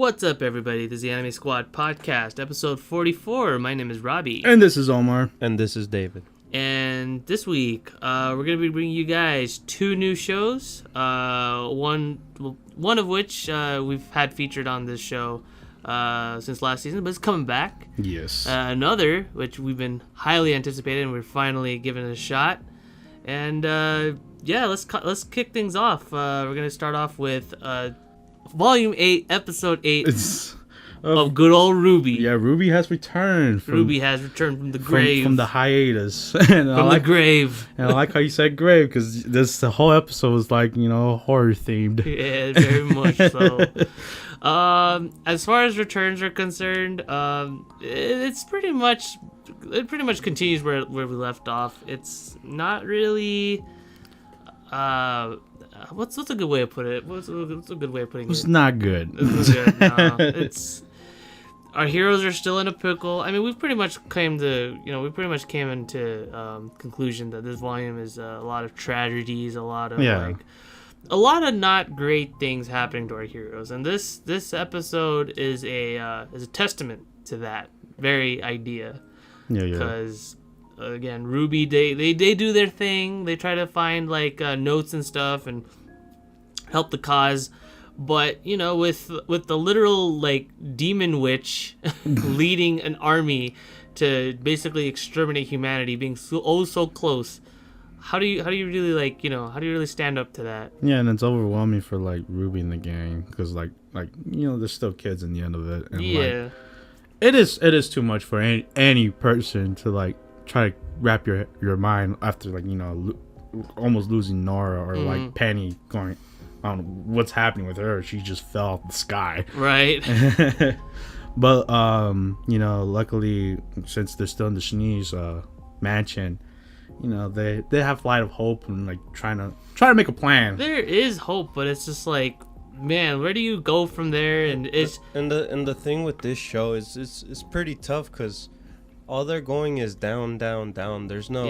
What's up, everybody? This is the Anime Squad Podcast, episode 44. My name is Robbie. And this is Omar. And this is David. And this week, we're going to be bringing you guys two new shows. One of which we've had featured on this show since last season, but it's coming back. Yes. Another, which we've been highly anticipated, and we're finally giving it a shot. And yeah, let's kick things off. We're going to start off with Volume 8, Episode 8 of good old RWBY. Yeah, RWBY has returned. RWBY has returned from the grave. From the hiatus. From the grave. And I like how you said grave, because the whole episode was like, horror themed. Yeah, very much so. As far as returns are concerned, it pretty much continues where we left off. It's not really... what's a good way of putting it? What's a good way of putting it? It's not good. It's not good. No, it's our heroes are still in a pickle. I mean, we pretty much came into conclusion that this volume is a lot of tragedies, a lot of not great things happening to our heroes, and this episode is a testament to that very idea. Yeah. Because again, RWBY, they do their thing. They try to find notes and stuff and help the cause, but with the literal demon witch leading an army to basically exterminate humanity, being so close. How do you really stand up to that? Yeah, and it's overwhelming for RWBY and the gang, because there's still kids in the end of it. And, yeah, it is too much for any person to try to wrap your mind after almost losing Nora or Penny going, I don't know what's happening with her. She just fell off the sky. Right. But luckily, since they're still in the Shini's mansion, they have light of hope and trying to make a plan. There is hope, but it's just man, where do you go from there? And it's and the thing with this show is it's pretty tough, because all they're going is down, down, down. There's no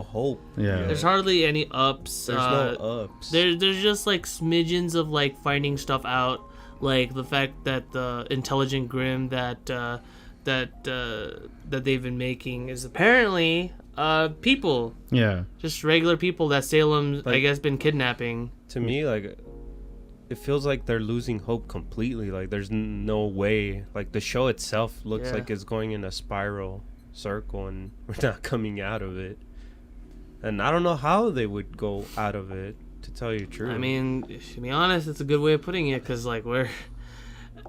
hope. Yeah. There's hardly any ups. There's no ups. There's just smidgens of finding stuff out, like the fact that the intelligent Grimm that they've been making is apparently people. Yeah. Just regular people that Salem's I guess been kidnapping. To me, it feels like they're losing hope completely. There's no way. The show itself looks like it's going in a spiral circle, and we're not coming out of it. And I don't know how they would go out of it, to tell you the truth. I mean, to be honest, it's a good way of putting it, because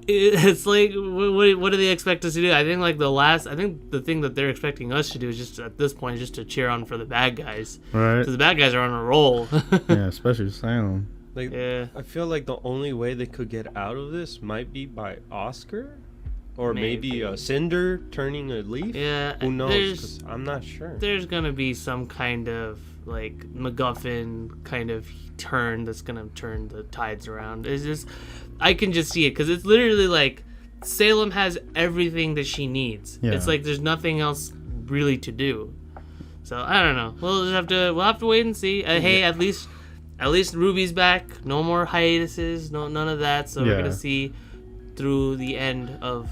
it's what do they expect us to do? I think the thing that they're expecting us to do is just at this point just to cheer on for the bad guys. Right. Because the bad guys are on a roll. Yeah, especially Salem. I feel like the only way they could get out of this might be by Oscar, or maybe Cinder turning a leaf. Yeah, who knows? 'Cause I'm not sure. There's gonna be some kind of MacGuffin kind of turn that's gonna turn the tides around. It's just, I can just see it, because it's literally Salem has everything that she needs. Yeah. It's there's nothing else really to do. So I don't know. We'll have to wait and see. Hey, at least RWBY's back. No more hiatuses. None of that. So we're gonna see through the end of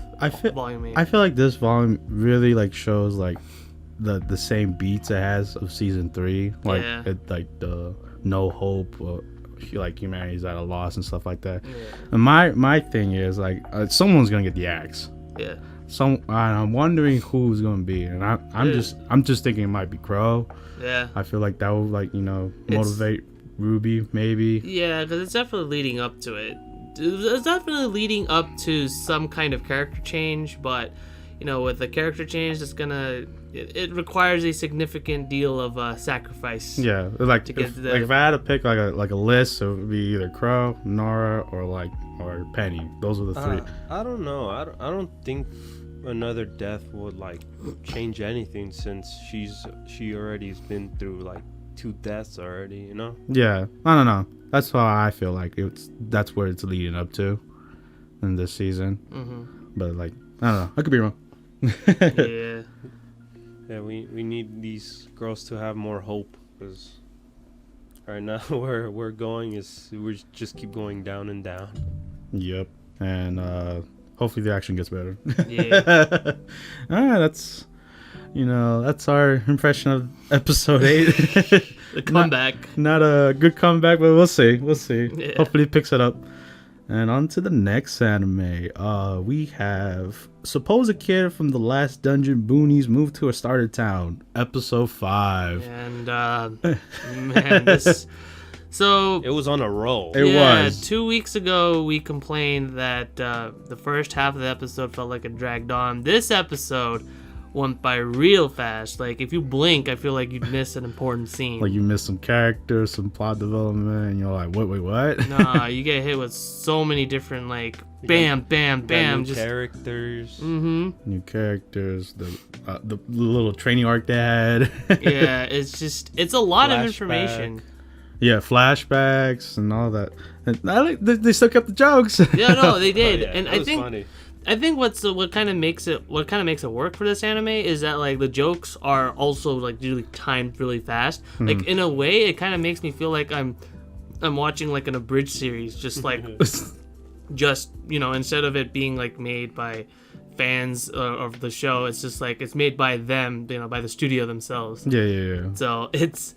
Volume 8. I feel like this volume really shows the same beats it has of season 3. The no hope, humanity's at a loss and stuff like that. Yeah. And my thing is someone's gonna get the axe. Yeah. I'm wondering who's gonna be, and I'm just thinking it might be Crow. Yeah. I feel like that would motivate RWBY, maybe. Yeah, because it's definitely leading up to it. It's definitely leading up to some kind of character change, but with the character change, it requires a significant deal of sacrifice. Yeah, if I had to pick a list, it would be either Crow, Nora, or Penny. Those are the three. I don't know. I don't think another death would change anything, since she already has been through 2 deaths already, Yeah, I don't know. That's how I feel that's where it's leading up to in this season. Mm-hmm. But I don't know. I could be wrong. Yeah. Yeah, we need these girls to have more hope, because right now where we're going is we just keep going down and down. Yep. and hopefully the action gets better. Yeah. All right, that's our impression of episode 8. The comeback. Not a good comeback, but we'll see. Yeah. Hopefully it picks it up. And on to the next anime. We have supposed kid from the last dungeon Boonies moved to a starter town. Episode 5. And man, this. So It was on a roll. It was. 2 weeks ago we complained that the first half of the episode felt like it dragged on. This episode went by real fast. Like if you blink, I feel like you'd miss an important scene. Like you missed some characters, some plot development, and you're like, wait, what? Nah, you get hit with so many different like bam, bam, bam, New just characters. New characters, the little training arc they had. yeah. It's a lot of information. Yeah, flashbacks and all that. And they still kept the jokes. Yeah, no, they did, Yeah, and that I was think. funny. I think what kind of makes it work for this anime is that like the jokes are also like really timed really fast. Like in a way, it kind of makes me feel like I'm watching like an abridged series, just like instead of it being like made by fans of the show, it's just like it's made by them, by the studio themselves. Yeah. So it's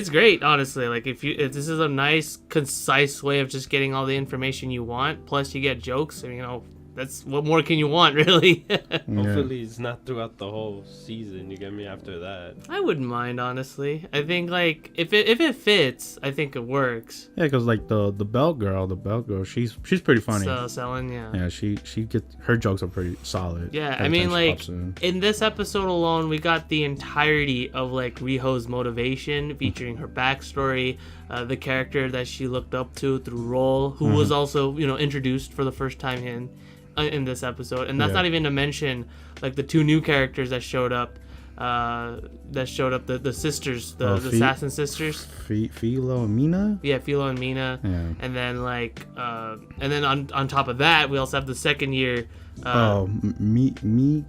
great, honestly. Like if this is a nice, concise way of just getting all the information you want, plus you get jokes, and that's what more can you want, really? Hopefully it's not throughout the whole season. You get me after that. I wouldn't mind, honestly. I think like if it fits, I think it works. Yeah, because like the belt girl, she's pretty funny. So Selin, yeah. Yeah, she gets her jokes are pretty solid. Yeah, every I mean, time she like pops in. in this episode alone, we got the entirety of like Riho's motivation, featuring her backstory, the character that she looked up to through Roll, who was also introduced for the first time in this episode, and that's not even to mention like the 2 new characters that showed up. The sisters, the assassin sisters. Philo and Mina. Yeah, Philo and Mina. Yeah. And then like, and then on top of that, we also have the second year. Mikona.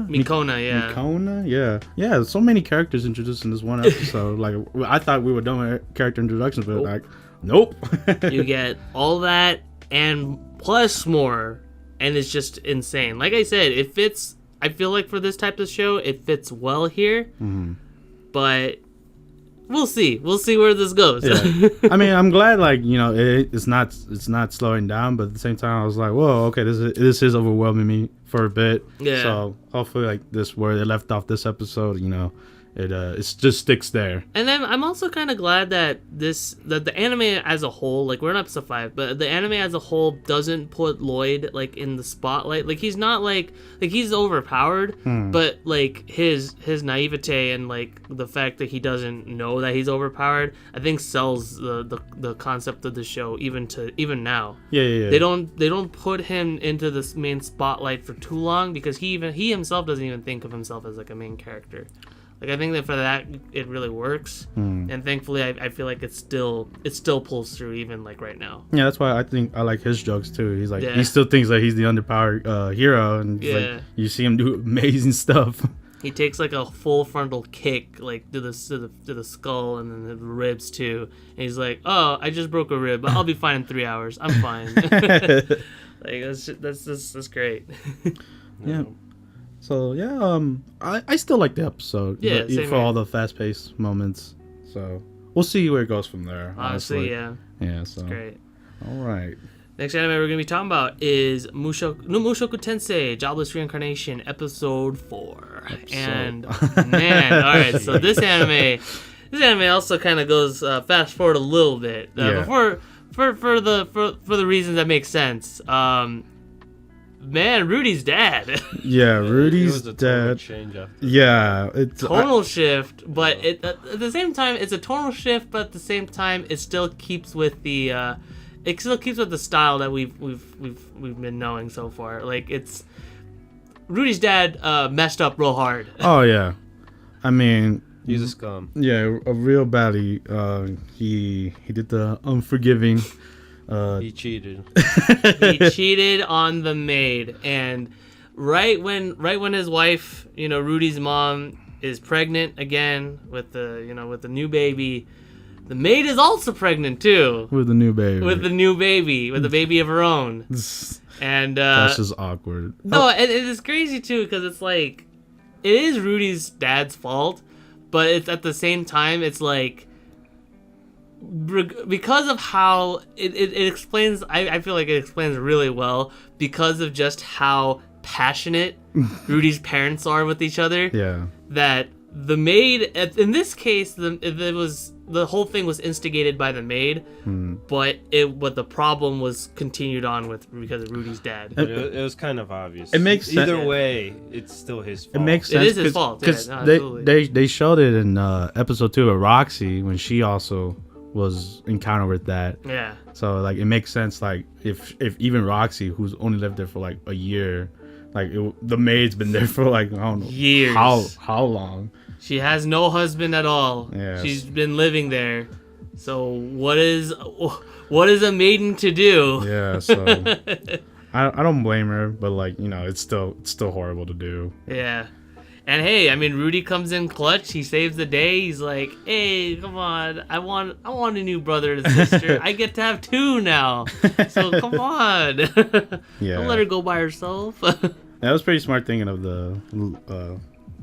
Mikona, yeah. Mikona, yeah. So many characters introduced in this one episode. Like I thought we were done with character introductions, but like, nope. You get all that and plus more, and it's just insane. Like I said, it fits. I feel like for this type of show, it fits well here. But we'll see. We'll see where this goes. Yeah. I mean, I'm glad like it's not slowing down, but at the same time, I was like, whoa, okay, this is overwhelming me for a bit. Yeah. So hopefully, like this where they left off this episode, it just sticks there. And then I'm also kind of glad that the anime as a whole, like we're in episode 5, but the anime as a whole doesn't put Lloyd like in the spotlight. Like he's not like he's overpowered, but like his naivete and like the fact that he doesn't know that he's overpowered, I think sells the concept of the show even now. Yeah. They don't put him into this main spotlight for too long because he himself doesn't even think of himself as like a main character. Like I think that for that it really works, and thankfully I feel like it still pulls through even like right now. Yeah, that's why I think I like his jokes too. He's like he still thinks that he's the underpowered hero, and like, you see him do amazing stuff. He takes like a full frontal kick like to the skull and then the ribs too, and he's like, "Oh, I just broke a rib, but I'll be fine in 3 hours. I'm fine." Like that's great. Yeah. So yeah, I still like the episode. Yeah, same for all the fast-paced moments. So we'll see where it goes from there. Honestly, yeah. Yeah, so it's great. All right. Next anime we're gonna be talking about is Mushoku Tensei Jobless Reincarnation Episode 4. And man, all right. So this anime also kind of goes fast forward a little bit. For the reasons that make sense. Man, Rudy's dad. Yeah, Rudy's dad. Yeah, it's tonal shift, but at the same time, it's a tonal shift. But at the same time, it still keeps with the style that we've been knowing so far. Like it's Rudy's dad messed up real hard. Oh yeah, I mean he's a scum. Yeah, a real baddie. He did the unforgiving. He cheated. He cheated on the maid, and right when his wife, Rudy's mom, is pregnant again with the new baby, the maid is also pregnant too. With the new baby. With the baby of her own. And that's just awkward. No, and it's crazy too because it's like it is Rudy's dad's fault, but it's at the same time it's like because of how it explains. I feel like it explains really well because of just how passionate Rudy's parents are with each other. Yeah. That the maid, in this case, the whole thing was instigated by the maid, but the problem was continued on because of Rudy's dad. It was kind of obvious. It makes sense. Either way, it's still his fault. It makes sense. It is his fault. Because Yeah, they showed it in episode 2 of Roxy when she also was encountered with that. Yeah. So like it makes sense. Like if even Roxy, who's only lived there for like a year, like the maid's been there for like I don't know years. How long? She has no husband at all. Yes. She's been living there. So what is a maiden to do? Yeah. So I don't blame her, but like it's still horrible to do. Yeah. And hey, I mean, Rudy comes in clutch. He saves the day. He's like, "Hey, come on! I want a new brother and sister. I get to have 2 now. So come on! Yeah. Don't let her go by herself." That was pretty smart thinking of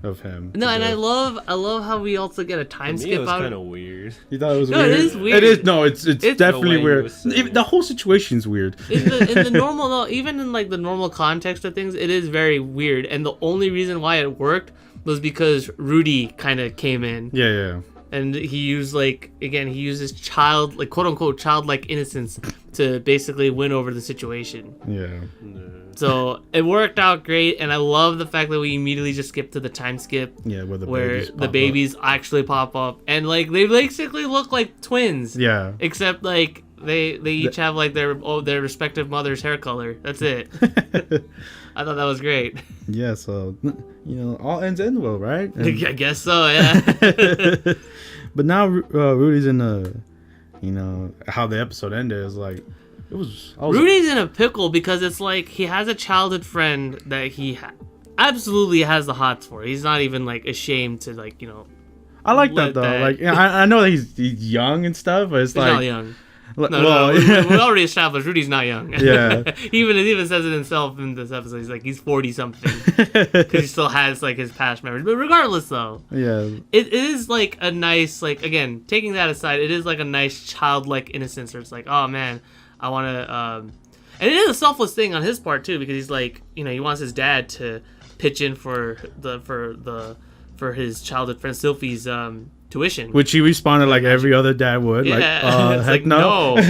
of him. No, and I love how we also get a time skip It was out. kind of weird. You thought it was No, weird? it is weird. It is. No, it's definitely way weird. he was saying The whole situation's weird. In the normal, no, even in like the normal context of things, it is very weird. And the only reason why it worked was because Rudy kind of came in. Yeah. And he used his quote unquote childlike innocence to basically win over the situation. Yeah. So it worked out great, and I love the fact that we immediately just skipped to the time skip. Yeah, where the babies actually pop up, and like they basically look like twins. Yeah. Except like they each have like their respective mother's hair color. That's it. I thought that was great. Yeah. So all ends end well, right? I guess so. Yeah. But now Rudy's in how the episode ended is like. Rudy's in a pickle because it's like he has a childhood friend that he absolutely has the hots for. He's not even like ashamed to like I like that though. Like I know that he's young and stuff, but he's like not young. No, we already established Rudy's not young. Yeah. He even says it himself in this episode. He's like he's 40 something because he still has like his past memories. But regardless though, yeah, it is like a nice again taking that aside, it is like a nice childlike innocence where it's like, oh man, I want to, and it is a selfless thing on his part too, because he's like, he wants his dad to pitch in for his childhood friend Sylphie's tuition. Which he responded like every other dad would. Yeah, like, heck no. I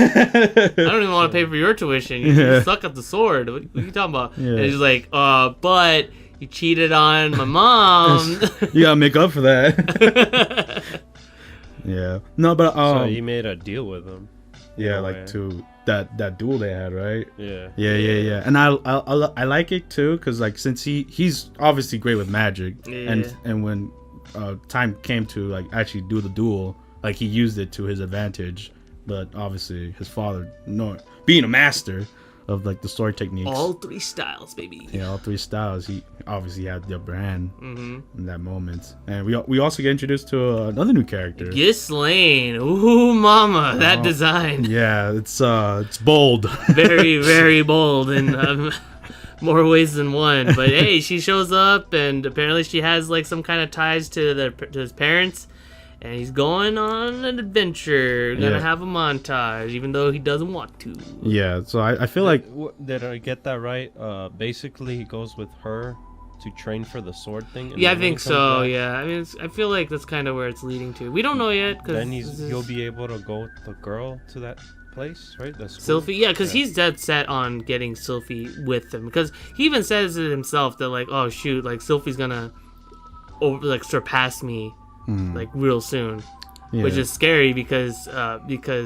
don't even want to pay for your tuition. You suck at the sword. What are you talking about? Yeah. And he's like, but you cheated on my mom. You gotta make up for that. Yeah. No, but so he made a deal with him. Yeah, like to that duel they had, right? Yeah. And I like it too, because like since he's obviously great with magic, and when time came to like actually do the duel, like he used it to his advantage. But obviously his father, being a master of like the sword techniques, all 3 styles, baby. Yeah, all 3 styles. He obviously had the upper hand in that moment. And we also get introduced to another new character, Ghislaine. Ooh, mama, that design. Yeah, it's bold. Very, very bold in more ways than one. But hey, she shows up, and apparently she has like some kind of ties to his parents. And he's going on an adventure, gonna have a montage, even though he doesn't want to. Yeah, so I feel like... Did I get that right? Basically, he goes with her to train for the sword thing? Yeah, I think so, yeah. I mean, I feel like that's kind of where it's leading to. We don't know yet. Cause then he'll be able to go with the girl to that place, right? Sylphie? Yeah, because he's dead set on getting Sylphie with him. Because he even says it himself that, like, oh, shoot, like, Sylphie's gonna, surpass me. Like real soon, which is scary because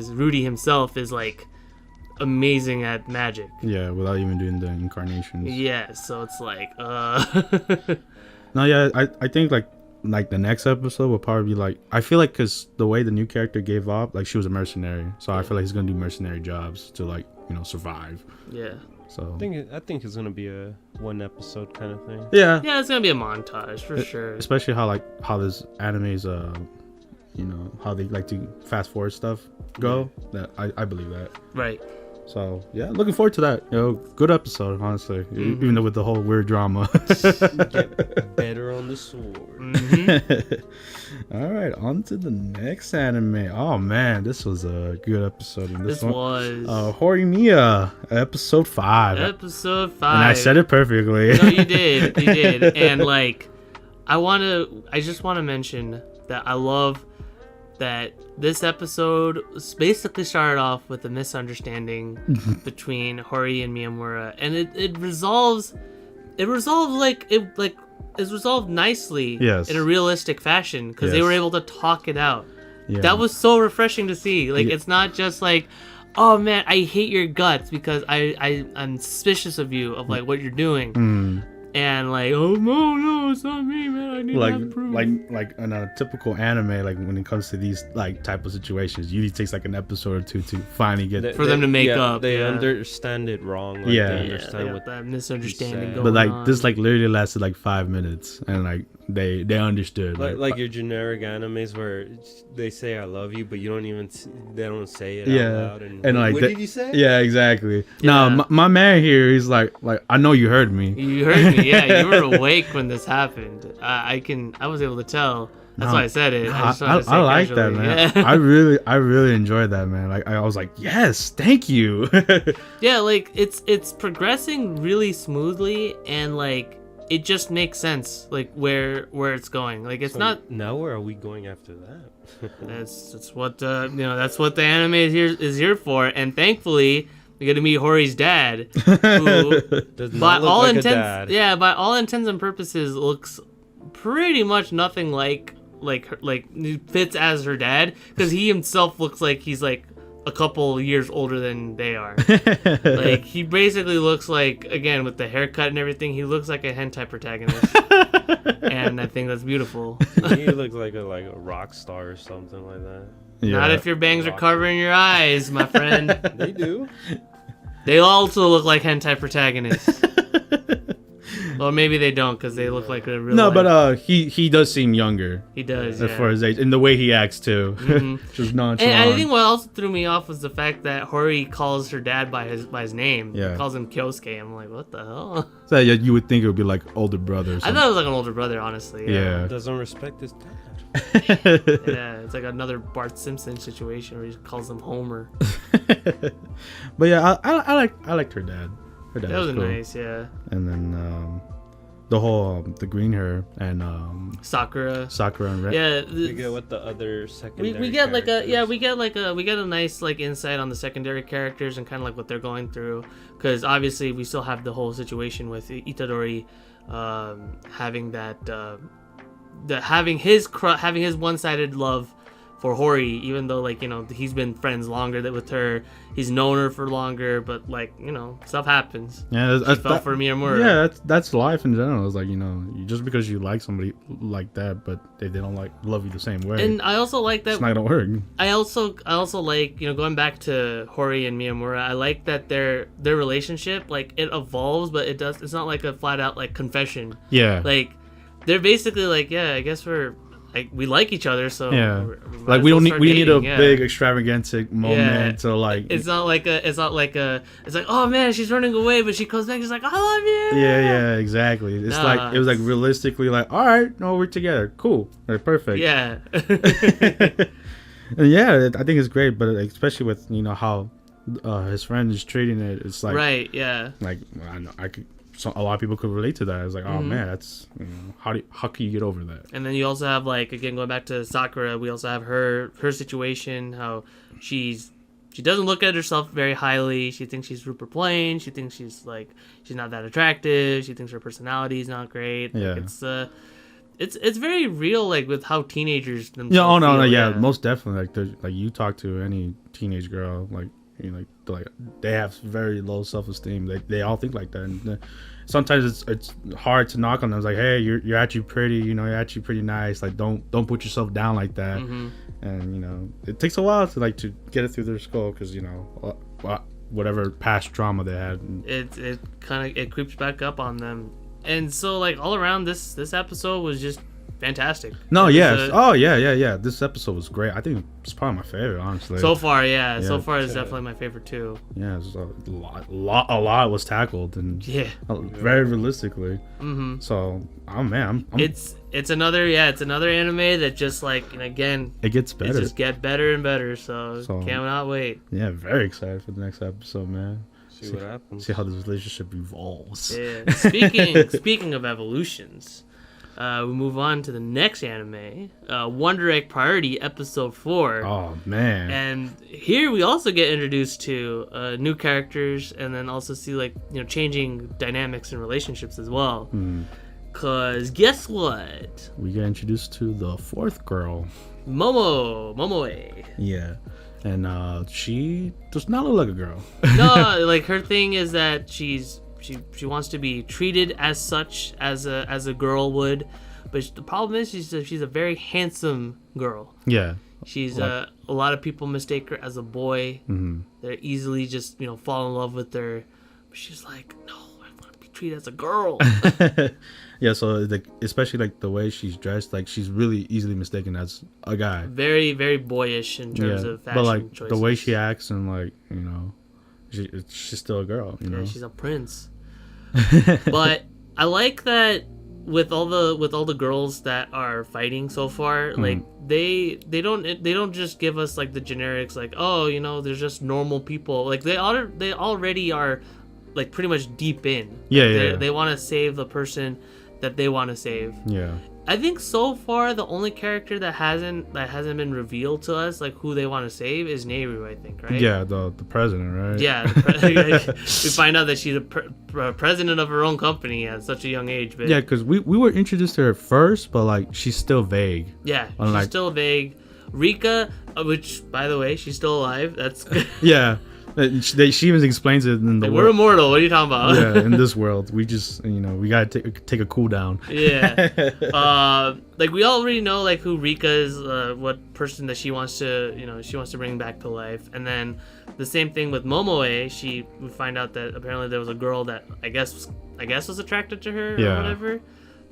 Rudy himself is like amazing at magic. Yeah, without even doing the incarnations. Yeah, so it's like No, yeah, I think like the next episode will probably be like, I feel like because the way the new character gave up, like she was a mercenary, so I feel like he's gonna do mercenary jobs to like survive. Yeah. So I think it's gonna be a 1 episode kind of thing. Yeah, it's gonna be a montage for sure. Especially how this anime's how they like to fast forward stuff go. That I believe that. Right. So yeah, looking forward to that. Good episode, honestly. Even though with the whole weird drama. Get better on the sword. All right, on to the next anime. Oh man, this was a good episode. And this was Horimiya, episode 5. Episode 5. And I said it perfectly. No, you did. You did. And like, I just want to mention that I love that this episode basically started off with a misunderstanding between Hori and Miyamura, and it resolved nicely, yes, in a realistic fashion, because they were able to talk it out. Yeah. That was so refreshing to see. Like, it's not just like, oh man, I hate your guts because I'm suspicious of you, of like what you're doing. And like, oh no, it's not me, man. I need to have proof. Like in a typical anime, like when it comes to these like type of situations, usually takes like an episode or two to finally get for them to make up. They understand it wrong. Like, they understand what that misunderstanding going But like on. this, like literally lasted like 5 minutes, and like they understood. Like your generic animes where they say I love you, but you don't even they don't say it out loud. And like what did you say? Yeah, exactly. Yeah. No, my man here, he's like I know you heard me. You heard me. Yeah, you were awake when this happened. I was able to tell. That's why I said it. I like that, man. Yeah. I really enjoyed that, man. Like I was like, yes, thank you. Yeah, like it's progressing really smoothly, and like it just makes sense, like where it's going. Like it's not. Now where are we going after that? That's what that's what the anime is here for, and thankfully. We get to meet Hori's dad, who, by all intents and purposes, looks pretty much nothing like fits as her dad, because he himself looks like he's like a couple years older than they are. Like he basically looks like, again with the haircut and everything, he looks like a hentai protagonist, and I think that's beautiful. He looks like a rock star or something like that. Yeah. Not if your bangs are covering your eyes, my friend. They do. They also look like hentai protagonists. Well, maybe they don't, because they look like a real. No, but he does seem younger. He does, for his age, and the way he acts too, just nonchalant. And I think what also threw me off was the fact that Hori calls her dad by his name. Yeah, he calls him Kyosuke. I'm like, what the hell? So yeah, you would think it would be like older brother. I thought it was like an older brother, honestly. Yeah. Doesn't respect his dad. Yeah, it's like another Bart Simpson situation where he calls him Homer. But yeah, I liked her dad. Her dad that was cool. nice, yeah. And then the whole the green hair and Sakura and Red. Yeah, we get what the other secondary. We get a nice like insight on the secondary characters and kind of like what they're going through, because obviously we still have the whole situation with Itadori having that. Having his one-sided love for Hori, even though like he's been friends longer with her, he's known her for longer, but like stuff happens. Yeah, she fell for Miyamura. Yeah, that's life in general. It's like just because you like somebody like that, but if they don't love you the same way, and I also like that it's not gonna work. I also like going back to Hori and Miyamura. I like that their relationship, like, it evolves, but it's not like a flat out like confession. Yeah, like. They're basically like, yeah, I guess we like each other, so we need a big extravagant moment to like. It's like oh man, she's running away, but she comes back, she's like, I love you. Yeah, exactly. It's like it was like realistically like, all right, no, we're together, cool, like, perfect. Yeah. And yeah, I think it's great, but especially with how his friend is treating it, it's like right, yeah. Like I know So a lot of people could relate to that. It's like, oh man, that's how can you get over that? And then you also have like, again, going back to Sakura, we also have her situation, how she doesn't look at herself very highly. She thinks she's super plain. She thinks she's not that attractive. She thinks her personality is not great. Yeah. Like, it's very real, like with how teenagers themselves yeah. Oh no, feel, yeah, most definitely. Like you talk to any teenage girl, like they have very low self-esteem. They all think like that. And sometimes it's hard to knock on them. It's like, hey, you're actually pretty. You're actually pretty nice. Like don't put yourself down like that. Mm-hmm. And it takes a while to get it through their skull, because whatever past trauma they had. It creeps back up on them. And so like all around this episode was just fantastic. No, yes. Oh, yeah. This episode was great. I think it's probably my favorite, honestly. So far, yeah. So far, it's definitely my favorite too. Yeah, it's a lot was tackled, and very realistically. Mm-hmm. So, oh man, it's another anime that just like, and again, it gets better. It just get better and better. So cannot wait. Yeah, very excited for the next episode, man. See what happens. See how this relationship evolves. Yeah. Speaking of evolutions, we move on to the next anime, Wonder Egg Priority Episode 4. Oh man! And here we also get introduced to new characters, and then also see like changing dynamics and relationships as well. Cause guess what? We get introduced to the fourth girl, Momoe. Yeah. And she does not look like a girl. No, like her thing is that she wants to be treated as such as a girl would, but the problem is she's a very handsome girl. Yeah. She's a lot of people mistake her as a boy. Mm-hmm. They're easily just fall in love with her, but she's like, no, I want to be treated as a girl. Yeah, so especially like the way she's dressed, like she's really easily mistaken as a guy. Very, very boyish in terms of fashion but like choices. the way she acts and like she's still a girl. You know, she's a prince. But I like that with all the girls that are fighting so far, like they don't just give us like the generics like, oh, there's just normal people. Like they already are like pretty much deep in. They want to save the person that they want to save. Yeah. I think so far the only character that hasn't been revealed to us like who they want to save is Nehru, I think, right? Yeah, the president, right? Yeah, we find out that she's a president of her own company at such a young age. But yeah, because we were introduced to her first, but like she's still vague. Yeah, she's still vague. Rika, which by the way, she's still alive. That's yeah. She even explains it in the world. We're immortal. What are you talking about? Yeah, in this world, we just we gotta take a cool down. Yeah. Like we already know like who Rika is, what person that she wants to bring back to life, and then the same thing with Momoe. We find out that apparently there was a girl that I guess was attracted to her or whatever.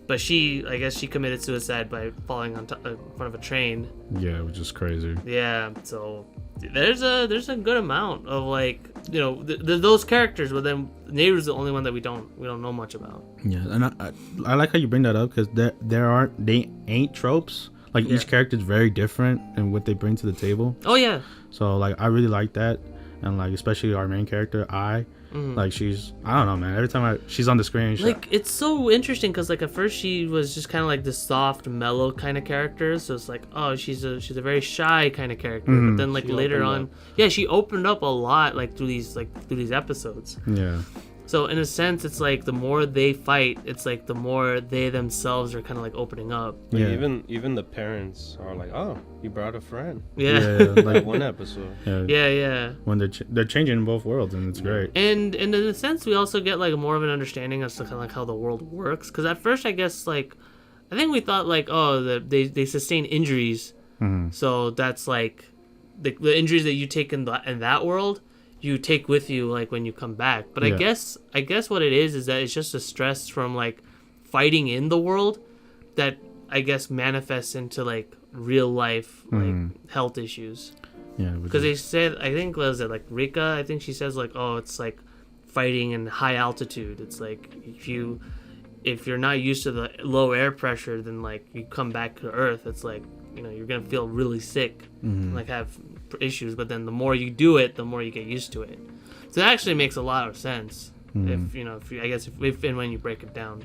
But I guess she committed suicide by falling on in front of a train. Yeah, which is crazy. Yeah, so there's a good amount of like those characters, but then Nehru's the only one that we don't know much about. Yeah, and I like how you bring that up because they ain't tropes. Like each character is very different in what they bring to the table. Oh yeah. So like I really like that, and like especially our main character, like I don't know, man. Every time she's on the screen, it's so interesting because like at first she was just kind of like this soft, mellow kind of character. So it's like, oh, she's a very shy kind of character. But then like later on, she opened up a lot like through these episodes. Yeah. So in a sense, it's like the more they fight, it's like the more they themselves are kind of like opening up. Yeah. Even the parents are like, oh, you brought a friend. Yeah. Like one episode. Yeah. When they're changing in both worlds, and it's great. And in a sense, we also get like more of an understanding as to kind of like how the world works. Because at first, I guess like, I think we thought like, oh, they sustain injuries. Mm-hmm. So that's like the injuries that you take in that world, you take with you like when you come back. But I guess what it is that it's just a stress from like fighting in the world that I guess manifests into like real life like health issues. Yeah, because they said, I think was it like Rika, I think she says like, oh, it's like fighting in high altitude. It's like if you're not used to the low air pressure, then like you come back to Earth, it's like you're gonna feel really sick and like have issues, but then the more you do it, the more you get used to it. So that actually makes a lot of sense if and when you break it down.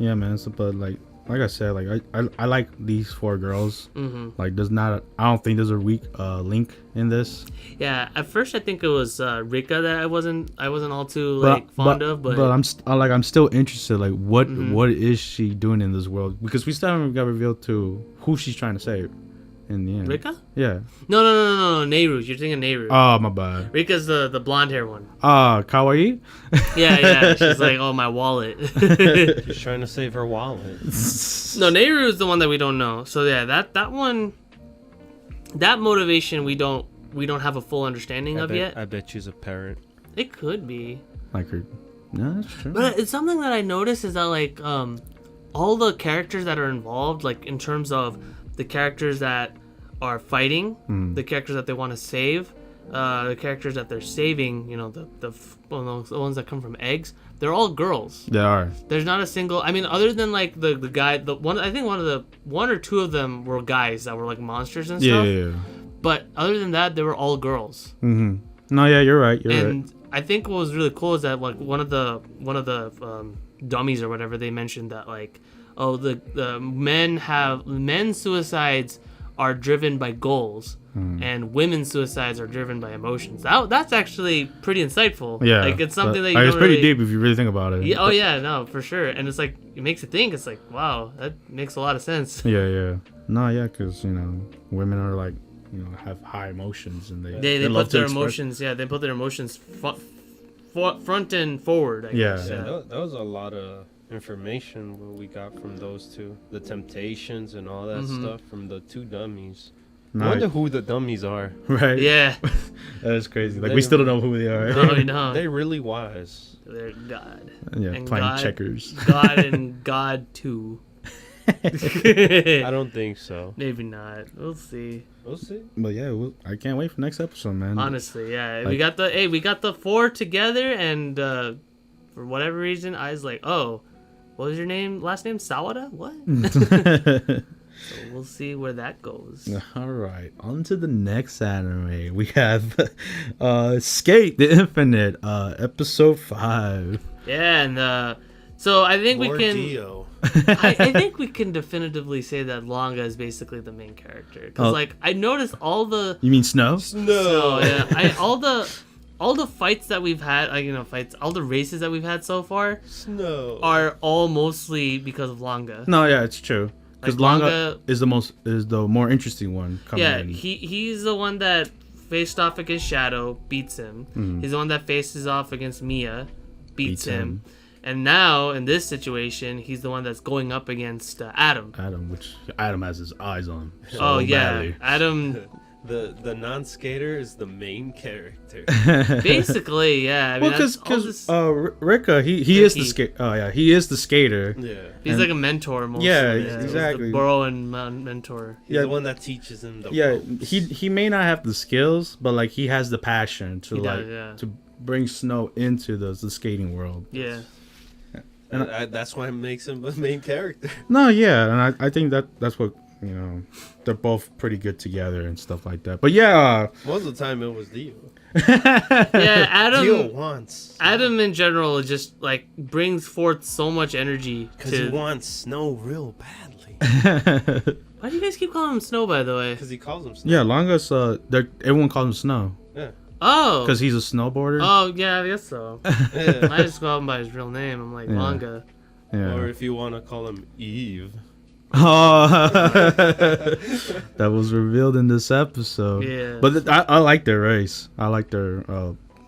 Yeah, man. So, but like I said, like I like these four girls. Like I don't think there's a weak link in this. Yeah, at first I think it was Rika that I wasn't all too fond of, but I'm still interested. Like what is she doing in this world? Because we still haven't got revealed to who she's trying to save in the end. Rika? Yeah. No, Nehru. You're thinking Nehru. Oh, my bad. Rika's the blonde hair one. Kawaii? Yeah. She's like, oh, my wallet. She's trying to save her wallet. No, Nehru is the one that we don't know. So yeah, that one, that motivation we don't have a full understanding of yet. I bet she's a parent. It could be. Like her. No, that's true. But it's something that I noticed is that like all the characters that are involved, like in terms of the characters that are fighting, the characters that they want to save, the characters that they're saving, you know, the ones that come from eggs, they're all girls. They are. There's not a single. I mean, other than like the guy, the one. I think one or two of them were guys that were like monsters and stuff. Yeah. But other than that, they were all girls. Mm-hmm. No, yeah, you're right. And I think what was really cool is that like one of the dummies or whatever, they mentioned that like, oh, the men's suicides are driven by goals. And women's suicides are driven by emotions. That's actually pretty insightful. Yeah, like it's something that you it's don't pretty really, deep if you really think about it. Yeah, oh yeah, no, for sure. And it's like it makes you think. It's like, wow, that makes a lot of sense. Yeah. No, yeah, because you know, women are like, you know, have high emotions and they love put their to express. emotions. Yeah, they put their emotions front and forward. I guess. Yeah, that was a lot of information what we got from those two, the temptations and all that stuff from the two dummies. I wonder who the dummies are. Right. Yeah. That is crazy. Like we still don't know who they are. No, we don't. They're really wise. They're God. Yeah, and playing God, checkers. God and God too. I don't think so. Maybe not. We'll see. We'll see. But yeah, I can't wait for next episode, man. Honestly, yeah. Like, we got the four together, and for whatever reason, I was like, oh, what was your name? Last name Sawada? What? So we'll see where that goes. All right, on to the next anime. We have SK8 the Infinite, episode 5. Yeah, and so I think we can. Dio. I think we can definitively say that Longa is basically the main character because, like, I noticed all the. You mean Snow? So yeah, all the fights that we've had, like, you know, all the races that we've had so far, are all mostly because of Longa. No, yeah, it's true. Because Like, Longa is the more interesting one coming in. He's the one that faced off against Shadow, beats him. He's the one that faces off against Miya, beats him. And now, in this situation, he's the one that's going up against Adam. Which Adam has his eyes on. So badly. yeah. Adam... The non-skater is the main character. Basically, yeah. I mean, well, because Rika, he is the skater. Oh yeah, he is the skater. Yeah. He's like a mentor, mostly. Yeah, exactly. The Boruan mentor. He's the one that teaches him the ropes. he may not have the skills, but like he has the passion to to bring Snow into the skating world. Yeah. And that's why it makes him the main character. No, yeah, and I think that's what, you know, they're both pretty good together and stuff like that. But yeah, most of the time it was Dio. Yeah, Adam. Dio wants. Adam in general just like brings forth so much energy because he wants Snow real badly. Why do you guys keep calling him Snow, by the way? Because he calls him Snow. Yeah, Longa's everyone calls him Snow. Yeah. Oh. Because he's a snowboarder. Oh yeah, I guess so. Yeah. I just call him by his real name. I'm like Longa. Yeah. Or if you want to call him Eve. Oh, that was revealed in this episode. Yeah. But I like their race. I like their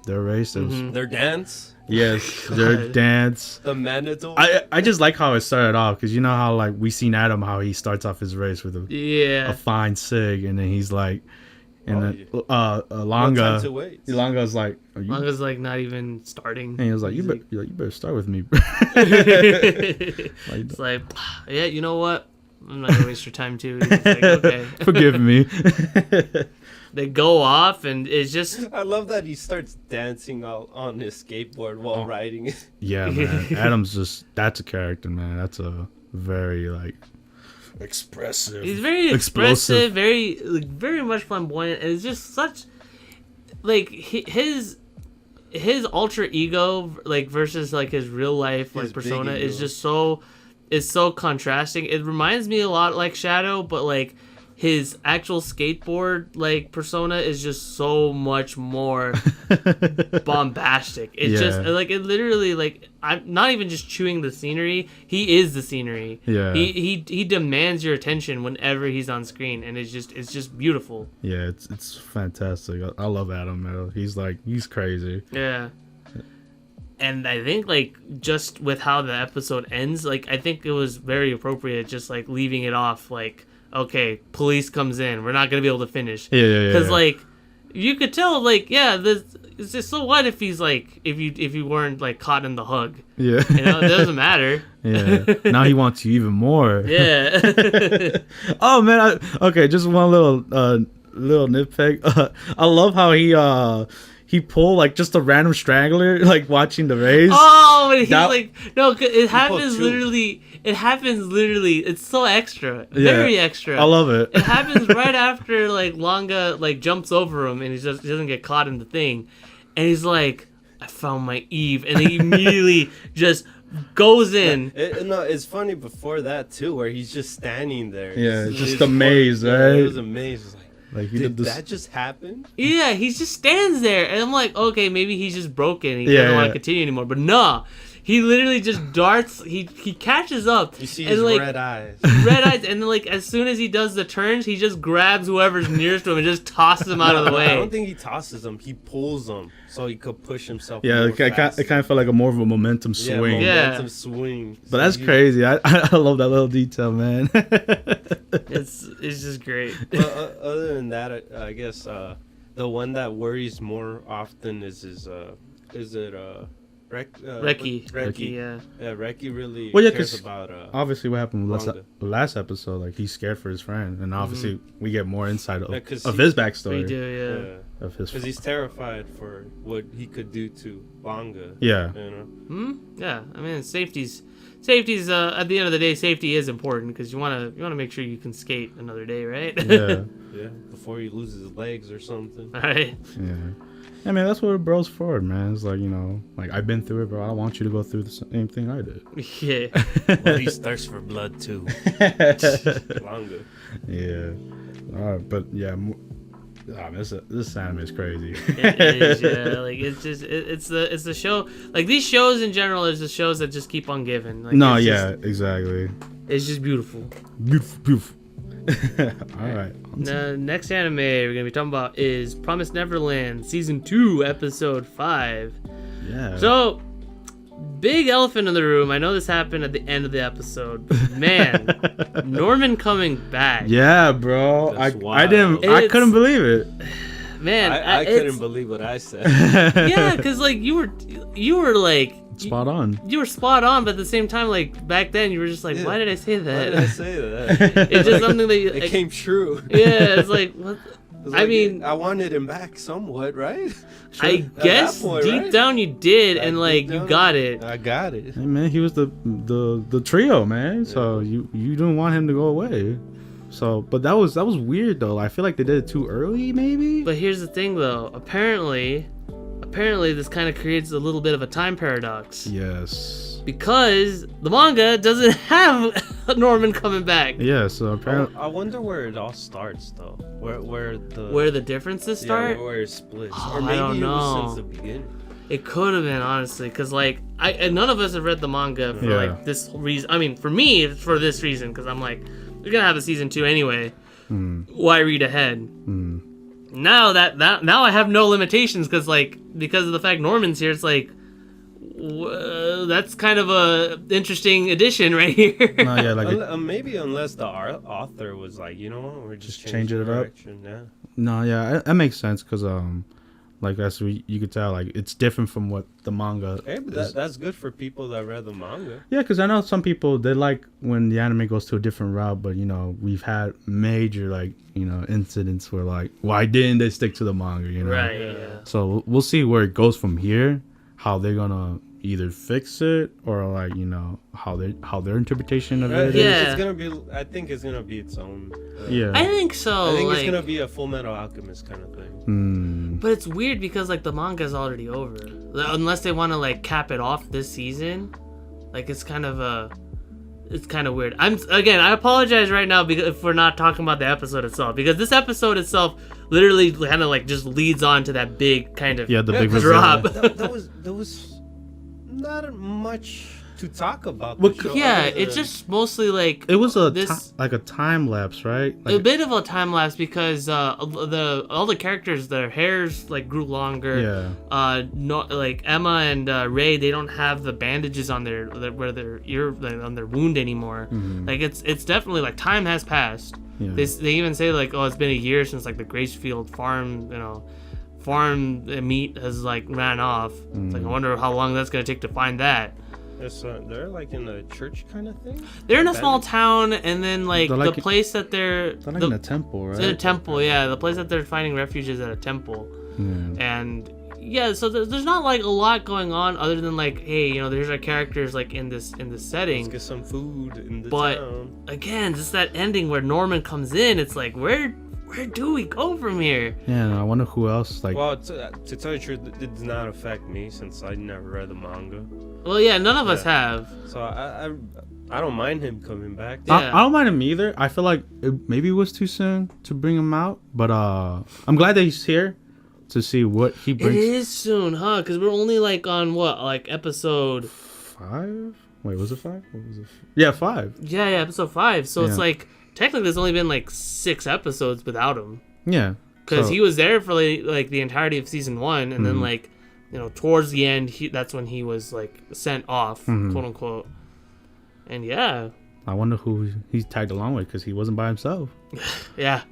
race. Their dance. Yes, their dance. The Manitou. I just like how it started off, because you know how like we seen Adam, how he starts off his race with a fine sig, and then he's like, and Longa's like, Longa's like not even starting. And he was like, you better start with me. It's like, yeah, you know what? I'm not gonna waste your time too. He's like, okay, forgive me. They go off, and it's just. I love that he starts dancing on his skateboard while riding it. Yeah, man. Adam's that's a character, man. That's a very like expressive. He's very expressive, very much flamboyant, and it's just such like his alter ego like versus like his real life like persona is just so contrasting. It reminds me a lot like Shadow, but like his actual skateboard like persona is just so much more bombastic. It's just like it literally like I'm not even just chewing the scenery. He is the scenery. Yeah. He demands your attention whenever he's on screen, and it's just beautiful. Yeah, it's fantastic. I love Adam, man. He's crazy. Yeah. And I think like just with how the episode ends, like I think it was very appropriate just like leaving it off like, okay, police comes in, we're not gonna be able to finish. Yeah. Because like you could tell, like, yeah, this. It's just, so what if he's like, if you weren't like caught in the hug? Yeah. You know, it doesn't matter. Yeah. Now he wants you even more. Yeah. Oh man. Okay, just one little nitpick. I love how he pulled like just a random strangler, like watching the race. Oh, and he's That- like, no, it happens two. literally. It happens literally. It's so extra, very extra. I love it. It happens right after like Longa like jumps over him and he doesn't get caught in the thing, and he's like, I found my Eve, and he immediately just goes in. No, it's funny before that too, where he's just standing there. Yeah, He's- just he's amazed, yeah, right? It was amazed. It's Like he did did this. that just happen? Yeah, he just stands there, and I'm like, okay, maybe he's just broken. He Yeah, doesn't want yeah. to continue anymore. But nah, he literally just darts. He catches up. You see and his like, red eyes. red eyes, and then like as soon as he does the turns, he just grabs whoever's nearest to him and just tosses him out of the way. I don't think he tosses them. He pulls them so he could push himself. Yeah, more it kind faster. of felt like a more of a momentum swing. Yeah. Momentum swing. But that's crazy. I love that little detail, man. It's just great. Other than that, I guess the one that worries more often is Reki. Reki. Yeah. Yeah, Reki really Well, yeah, cares 'cause about Obviously, what happened with Manga. last episode, like he's scared for his friend, and obviously we get more insight of, Yeah, 'cause of he- his backstory. We do, yeah. Of his. because he's terrified for what he could do to Manga. Yeah. You know. Yeah. I mean, safety's at the end of the day, safety is important because you wanna make sure you can skate another day, right? Yeah. Yeah. Before he loses his legs or something. All right. Yeah. I mean, that's what a bro's for, man. It's like, you know, like I've been through it, bro. I don't want you to go through the same thing I did. Yeah. Well, he's thirst for blood too. Manga. Yeah. All right, but yeah, this anime is crazy. It is, yeah. Like it's just it's the show. Like these shows in general is the shows that just keep on giving. Like, No, it's yeah, just, exactly. it's just beautiful. Beautiful, beautiful. All right. Next anime we're gonna be talking about is Promised Neverland Season 2, Episode 5. Yeah. So, big elephant in the room. I know this happened at the end of the episode, but man, Norman coming back. Yeah, bro. I That's wild. It's- couldn't believe it. Man, I it's- couldn't believe what I said. Yeah, because like you were like Spot on. you were spot on, but at the same time, like back then, you were just like, Yeah. why did I say Why that? did I say that? It's just something that you, It like, came true. yeah, it's like what? It's I like, mean, I wanted him back somewhat, right? I At that guess point, deep right? down you did, Like, and like deep you down, got it. I got it. Hey, man, he was the trio, man. So you didn't want him to go away. So, but that was weird though. I feel like they did it too early, maybe. But here's the thing, though. Apparently, this kind of creates a little bit of a time paradox Yes. because the manga doesn't have Norman coming back. Yeah. So apparently, I wonder where it all starts, though. Where the differences start? Yeah, where it splits. Oh, Or I maybe don't it know. was since the beginning. It could have been, honestly, because like and none of us have read the manga for Yeah. like this reason. I mean, for me, it's for this reason, because I'm like, we're gonna have a season 2 anyway. Why read ahead? Now now I have no limitations because of the fact Norman's here, it's like that's kind of a interesting addition right here. no, yeah, like Maybe unless the author was like, you know what, we're just changing it up. direction. Yeah. no, yeah, that makes sense because like that's you could tell like it's different from what the manga. Hey, but that's good for people that read the manga. Yeah, because I know some people they like when the anime goes to a different route, but you know we've had major like incidents where like why didn't they stick to the manga? You know, Right. Yeah. So we'll see where it goes from here. How they're gonna either fix it or like how their interpretation of it is. Yeah. It's gonna be. I think it's gonna be its own. Yeah. I think so. I think like, it's gonna be a Full Metal Alchemist kind of thing. But it's weird because like the manga's already over. Unless they want to like cap it off this season, like it's kind of weird. I apologize right now because if we're not talking about the episode itself, because this episode itself literally kind of like just leads on to that big kind of Yeah, the big drop. There was not much to talk about. Well, the show Yeah, other it's than- just mostly like It was this. like a time lapse, right? A Like, bit of a time lapse because all the characters, their hairs like grew longer. Yeah. No, like Emma and Ray, they don't have the bandages on where their ear on their wound anymore. Like it's definitely like time has passed. Yeah. They even say like, oh, it's been a year since like the Gracefield farm, meat has like ran off. It's like, I wonder how long that's gonna take to find that. They're like in a church kind of thing. They're in a small town, and then like the place that they're like in a temple, right? In a temple, yeah. The place that they're finding refuge is at a temple, and yeah. So there's not like a lot going on other than like, hey, there's our characters like in this setting. Let's get some food in the town. But again, just that ending where Norman comes in. It's like, where do we go from here? Yeah, no, I wonder who else. Like, well, to tell you the truth, it does not affect me since I never read the manga. Well, yeah, none of us have. So I don't mind him coming back. Yeah. I don't mind him either. I feel like maybe it was too soon to bring him out, but I'm glad that he's here to see what he brings. It is soon, huh? Because we're only like on what, like episode 5? Wait, was it 5? What was it? Yeah, 5. Yeah, episode 5. So it's like technically there's only been like 6 episodes without him. Yeah, because he was there for like the entirety of season 1, and then like towards the end, that's when he was like sent off, quote unquote. And yeah, I wonder who he's tagged along with because he wasn't by himself. Yeah,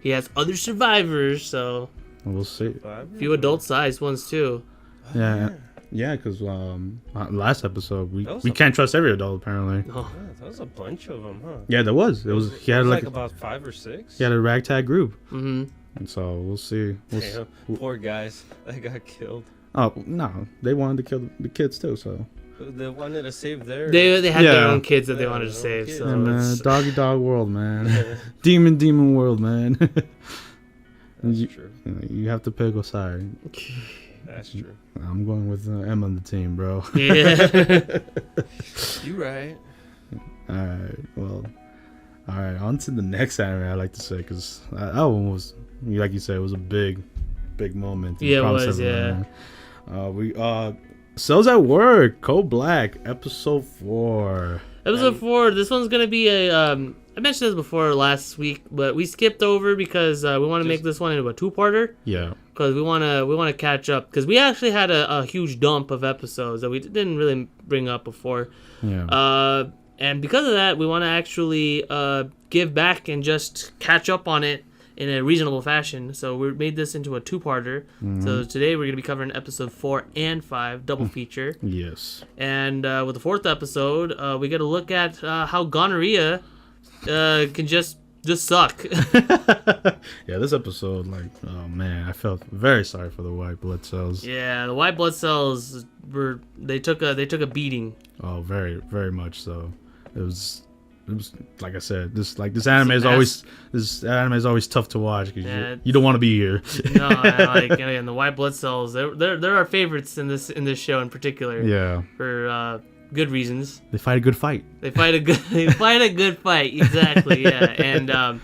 he has other survivors, so we'll see. A few adult-sized ones too. Yeah, because last episode we can't trust every adult apparently. Oh. Yeah, there was a bunch of them, huh? Yeah, there was. He had like about 5 or 6. He had a ragtag group. Mm-hmm. And so we'll see. Damn, poor guys, they got killed. Oh no, they wanted to kill the kids too. So they wanted to save their. They had their own kids that they wanted to save. Kids. So yeah, man, dog world, man. demon world, man. That's true. You have to pick a side. That's true. I'm going with Emma on the team, bro. Yeah. You right. All right. Well. All right. On to the next anime. I like to say because that one was, like you said, it was a big moment. Yeah, it was. Yeah. Cells at Work, Code Black, episode 4. Episode 4. This one's gonna be a. I mentioned this before last week, but we skipped over because we want to make this one into a 2-parter. Yeah. Because we want to catch up because we actually had a huge dump of episodes that we didn't really bring up before. Yeah. And because of that, we want to actually give back and just catch up on it in a reasonable fashion. So we made this into a 2-parter. Mm-hmm. So today we're going to be covering episode 4 and 5, double feature. Yes. And with the 4th episode, we get a look at how gonorrhea can just suck. Yeah, this episode, like, oh man, I felt very sorry for the white blood cells. Yeah, the white blood cells they took a beating. Oh, very, very much so. It was like I said, this anime is always tough to watch because you don't want to be here. No, and the white blood cells, they're our favorites in this show in particular. Yeah. For good reasons. They fight a good fight. They fight a good fight. Exactly. Yeah.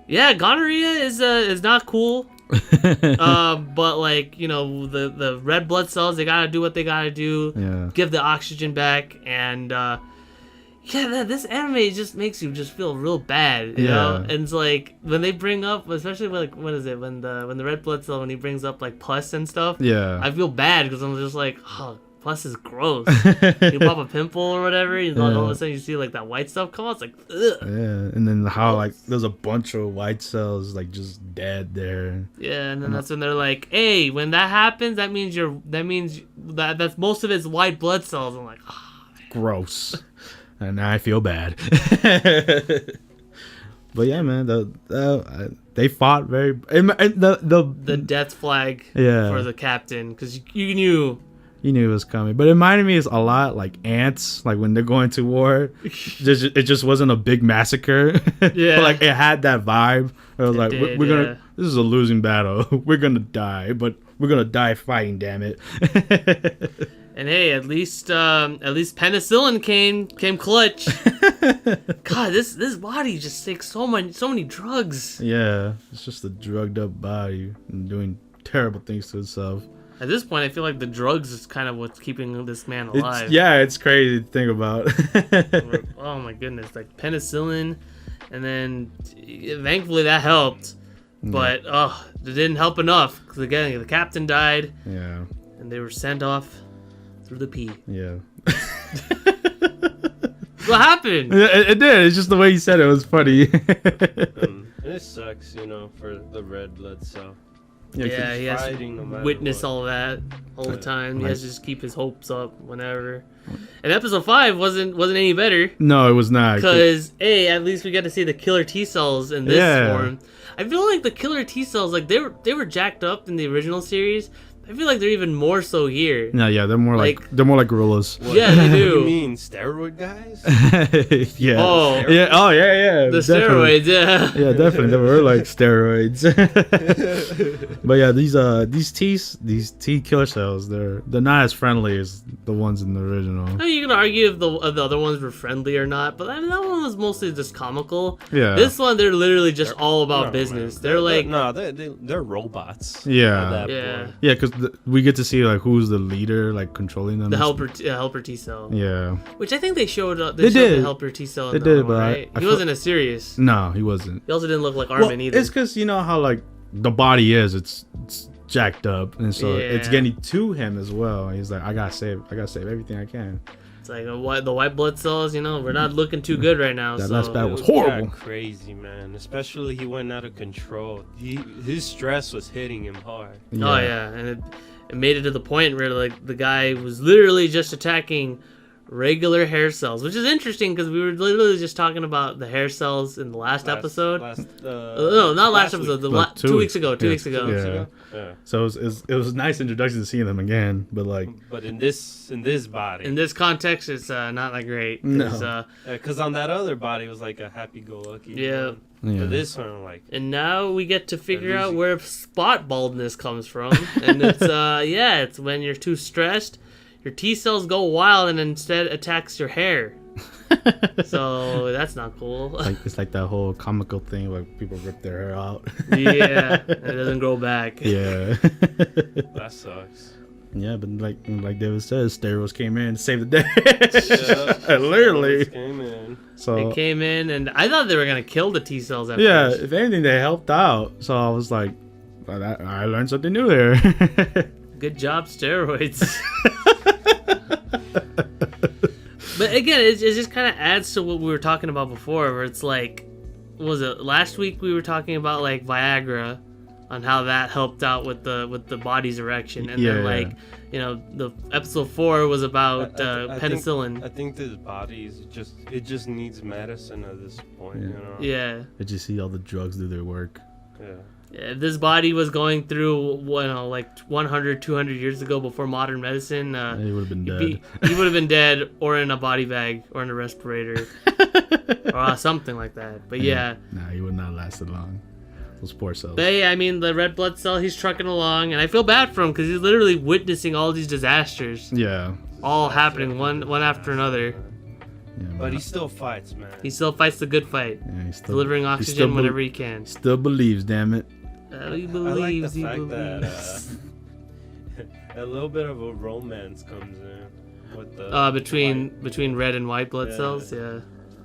And gonorrhea is not cool. But like the red blood cells, they gotta do what they gotta do. Yeah. Give the oxygen back, and this anime just makes you just feel real bad, you know. And it's like when they bring up, especially when, like, what is it, when the red blood cell, when he brings up like pus and stuff. Yeah. I feel bad because I'm just like, oh, pus is gross. You pop a pimple or whatever, and all of a sudden you see like that white stuff come out. It's like, ugh. Yeah, and then how like there's a bunch of white cells like just dead there. Yeah, and then that's when they're like, hey, when that happens, that means that's most of it's white blood cells. I'm like, oh, gross. And I feel bad. But yeah, man, they fought very. The death flag for the captain, because you knew. You knew it was coming, but it reminded me a lot like ants, like when they're going to war. It just wasn't a big massacre. Yeah, but like it had that vibe. It was like we're gonna. This is a losing battle. We're gonna die, but we're gonna die fighting. Damn it. And hey, at least penicillin came clutch. God, this body just takes so many drugs. Yeah, it's just a drugged up body and doing terrible things to itself. At this point, I feel like the drugs is kind of what's keeping this man alive. It's crazy to think about. Oh my goodness, like penicillin, and then thankfully that helped, but it didn't help enough because again the captain died. Yeah, and they were sent off through the pee. Yeah. What happened? It did. It's just the way he said it was funny. It sucks, for the red blood cell. Yeah, he has to no witness all that all the time. He has to just keep his hopes up whenever. And episode 5 wasn't any better. No, it was not. Because at least we got to see the killer T cells in this form. I feel like the killer T cells, like they were jacked up in the original series. I feel like they're even more so here. No, yeah, they're more like gorillas. What? Yeah, they do. You mean steroid guys? Yeah. Oh. Yeah. Oh, yeah. The steroids, yeah. Yeah, definitely. They were like steroids. But yeah, these T killer cells, they're not as friendly as the ones in the original. I mean, you can argue if the other ones were friendly or not, but I mean, that one was mostly just comical. Yeah. This one, they're literally just all about business. Man. They're robots. Yeah. Yeah, because we get to see like who's the leader, like controlling them. The helper T cell. Yeah. Which I think they showed. They did the helper T cell. They did, one, but right? He wasn't as serious. No, he wasn't. He also didn't look like Armin either. It's because you know how like the body is. It's jacked up, and so it's getting to him as well. He's like, I gotta save everything I can. It's like the white blood cells. We're not looking too good right now. That last battle was horrible. Crazy, man. Especially he went out of control. His stress was hitting him hard. Yeah. Oh yeah, and it made it to the point where like the guy was literally just attacking regular hair cells, which is interesting because we were literally just talking about the hair cells in the last episode. No, not last episode. 2 weeks ago. 2 weeks ago. Yeah. So it was a nice introduction to seeing them again, but like. But in this body. In this context, it's not that great. No. Because on that other body it was like a happy-go-lucky. Yeah. Yeah. But this one, like. And now we get to figure out where spot baldness comes from, and it's it's when you're too stressed. Your T cells go wild and instead attacks your hair. So that's not cool. It's like that whole comical thing where people rip their hair out. Yeah, it doesn't grow back. Yeah. That sucks. Yeah, but like David says, steroids came in to save the day. Yeah, literally. Came in. So they came in, and I thought they were gonna kill the T cells at first. If anything, they helped out. So I was like, I learned something new here. Good job, steroids. But again, it just kind of adds to what we were talking about before, where it's like, was it last week we were talking about like Viagra, on how that helped out with the body's erection, and then like, the episode 4 was about penicillin. I think this body is just needs medicine at this point. Yeah. Did you see all the drugs do their work? Yeah. Yeah, if this body was going through, like 100, 200 years ago before modern medicine, he would have been dead. He would have been dead, or in a body bag, or in a respirator, or something like that. But yeah. Nah, he would not last long. Those poor cells. But hey, I mean, the red blood cell, he's trucking along, and I feel bad for him because he's literally witnessing all these disasters. Yeah. All happening one after another. Yeah, but he still fights, man. He still fights the good fight. Yeah, he's still delivering oxygen whenever he can. Still believes, damn it. He believes. I like the fact that a little bit of a romance comes in with the between red and white blood cells. Yeah.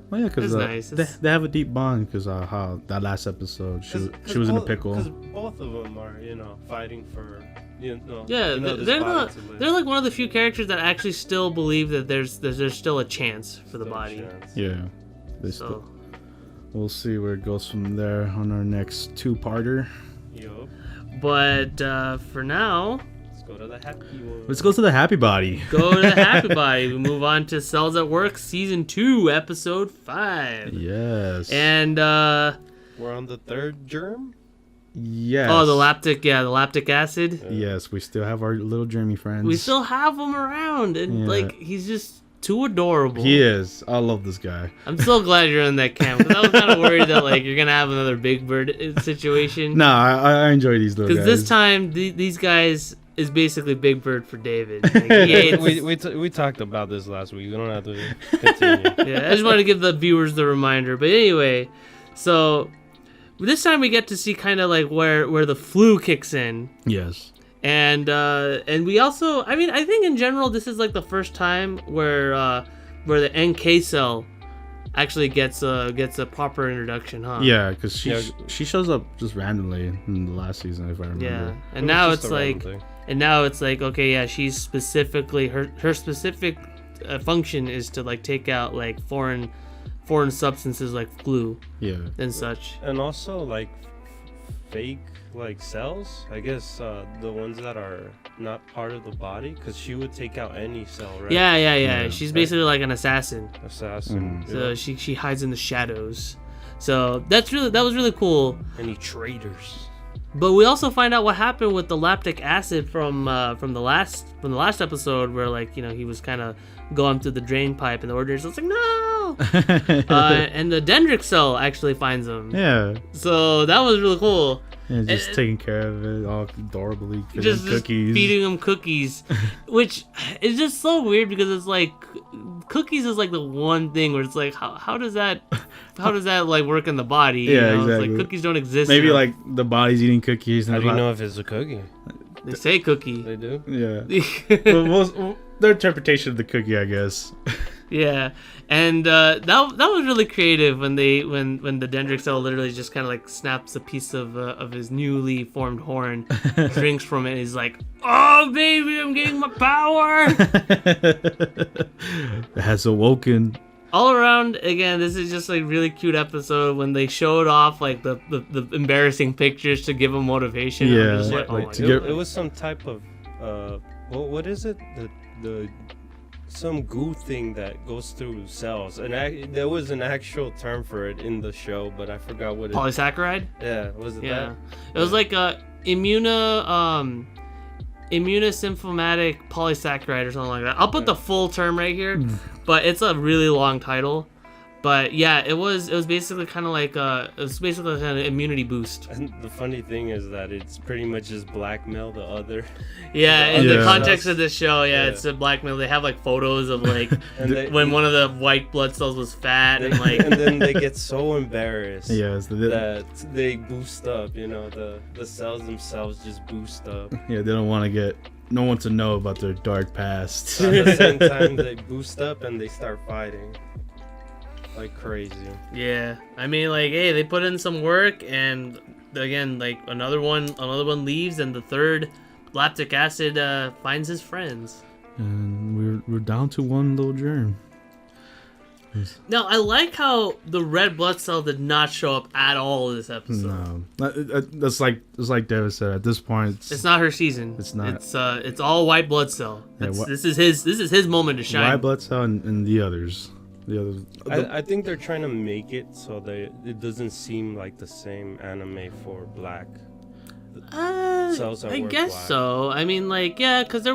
Well, yeah, because nice. They have a deep bond because how that last episode she was in a pickle. Because both of them are fighting for they're like one of the few characters that actually still believe that there's still a chance for the body. Yeah. We'll see where it goes from there on our next 2-parter. Yup. But for now, let's go to the happy one. Let's go to the happy body. Go to the happy body. We move on to Cells at Work, Season 2, Episode 5. Yes. And we're on the 3rd germ? Yes. Oh, the lactic acid? Yeah. Yes, we still have our little germy friends. We still have him around, and he's just too adorable. He is. I love this guy. I'm so glad you're in that camp, because I was kind of worried that you're gonna have another Big Bird situation. No, I enjoy these little guys. Because this time these guys is basically Big Bird for David. We talked about this last week. We don't have to continue. Yeah, I just wanted to give the viewers the reminder. But anyway, so this time we get to see kind of where the flu kicks in. Yes. And we also, I mean, I think in general this is the first time where the NK cell actually gets a proper introduction, huh? Yeah, because she shows up just randomly in the last season, if I remember. Yeah, and now it's like, okay, yeah, she's specifically her specific function is to like take out like foreign substances like glue and such. And also like fake like cells, I guess, the ones that are not part of the body, because she would take out any cell, right? Yeah. She's basically like an assassin. So she hides in the shadows. So that was really cool. Any traitors. But we also find out what happened with the lactic acid from the last episode, where like, you know, he was kind of going through the drain pipe, and the Ordinary Cell's like, no. And the dendritic cell actually finds him. Yeah. So that was really cool. And just taking care of it all adorably. Just feeding him cookies, which is just so weird, because it's like cookies is like the one thing where it's like, how does that like work in the body? Yeah, you know? exactly. It's like cookies don't exist. Maybe like the body's eating cookies. How do you know if it's a cookie? They say cookie. They do? Yeah. Well, their interpretation of the cookie, I guess. Yeah, and that was really creative when the dendritic cell literally just kind of like snaps a piece of his newly formed horn, drinks from it, and he's like, "Oh baby, I'm getting my power." It has awoken. All around, again, this is just like really cute episode when they showed off like the embarrassing pictures to give him motivation. Yeah, like, oh like it was some type of what is it, the some goo thing that goes through cells, and there was an actual term for it in the show, but I forgot what it. Polysaccharide. Yeah, was it that? It was like a immunosymptomatic polysaccharide or something like that. I'll put the full term right here, but it's a really long title. But yeah, it was basically kind of like an immunity boost. And the funny thing is that it's pretty much just blackmail the other. Yeah, in the context of this show, it's a blackmail. They have like photos of like when one of the white blood cells was fat, and like, and then they get so embarrassed that they boost up. You know, the cells themselves just boost up. Yeah, they don't want to get no one to know about their dark past. At the same time, they boost up and they start fighting like crazy. Yeah, I mean, like, hey, they put in some work, and again, like another one leaves, and the third lactic acid finds his friends. And we're down to one little germ. Now, I like how the red blood cell did not show up at all in this episode. No, that's like David said. At this point, it's not her season. It's not. It's all white blood cell. This is his moment to shine. White blood cell and the others. I think they're trying to make it so that it doesn't seem like the same anime for black. I guess black. So. I mean, like, yeah, because I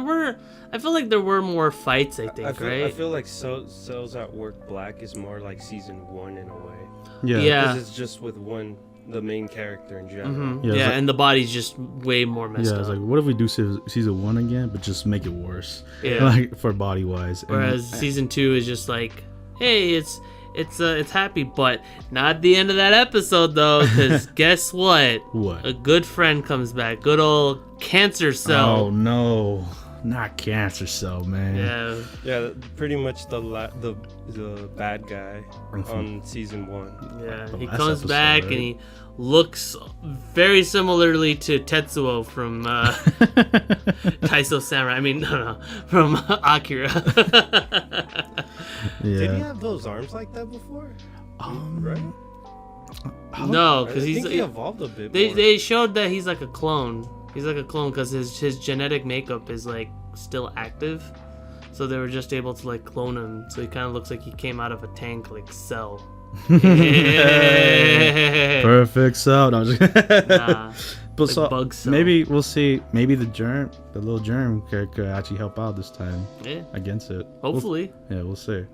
feel like there were more fights, right? I feel like Cells at Work Black is more like season 1 in a way. Yeah. Because it's just with the main character in general. Mm-hmm. Yeah, like, and the body's just way more messed up. Yeah, it's like, what if we do season 1 again, but just make it worse? Yeah. Like, for body-wise. Whereas season 2 is just like, hey, it's happy, but not at the end of that episode though, because guess what? What? A good friend comes back. Good old cancer cell. Oh no, not cancer cell, man. Yeah, pretty much the bad guy on season 1. Yeah, he comes back and he looks very similarly to Tetsuo from Taiso Samurai. I mean, no, from Akira. Yeah. Did he have those arms like that before? Right? No, because he evolved a bit. They showed that he's like a clone. He's like a clone because his genetic makeup is like still active, so they were just able to like clone him. So he kind of looks like he came out of a tank like Cell. Perfect cell. No, nah, but like so bug cell. Maybe we'll see. Maybe the little germ could actually help out this time. Yeah. Against it. Hopefully. We'll see.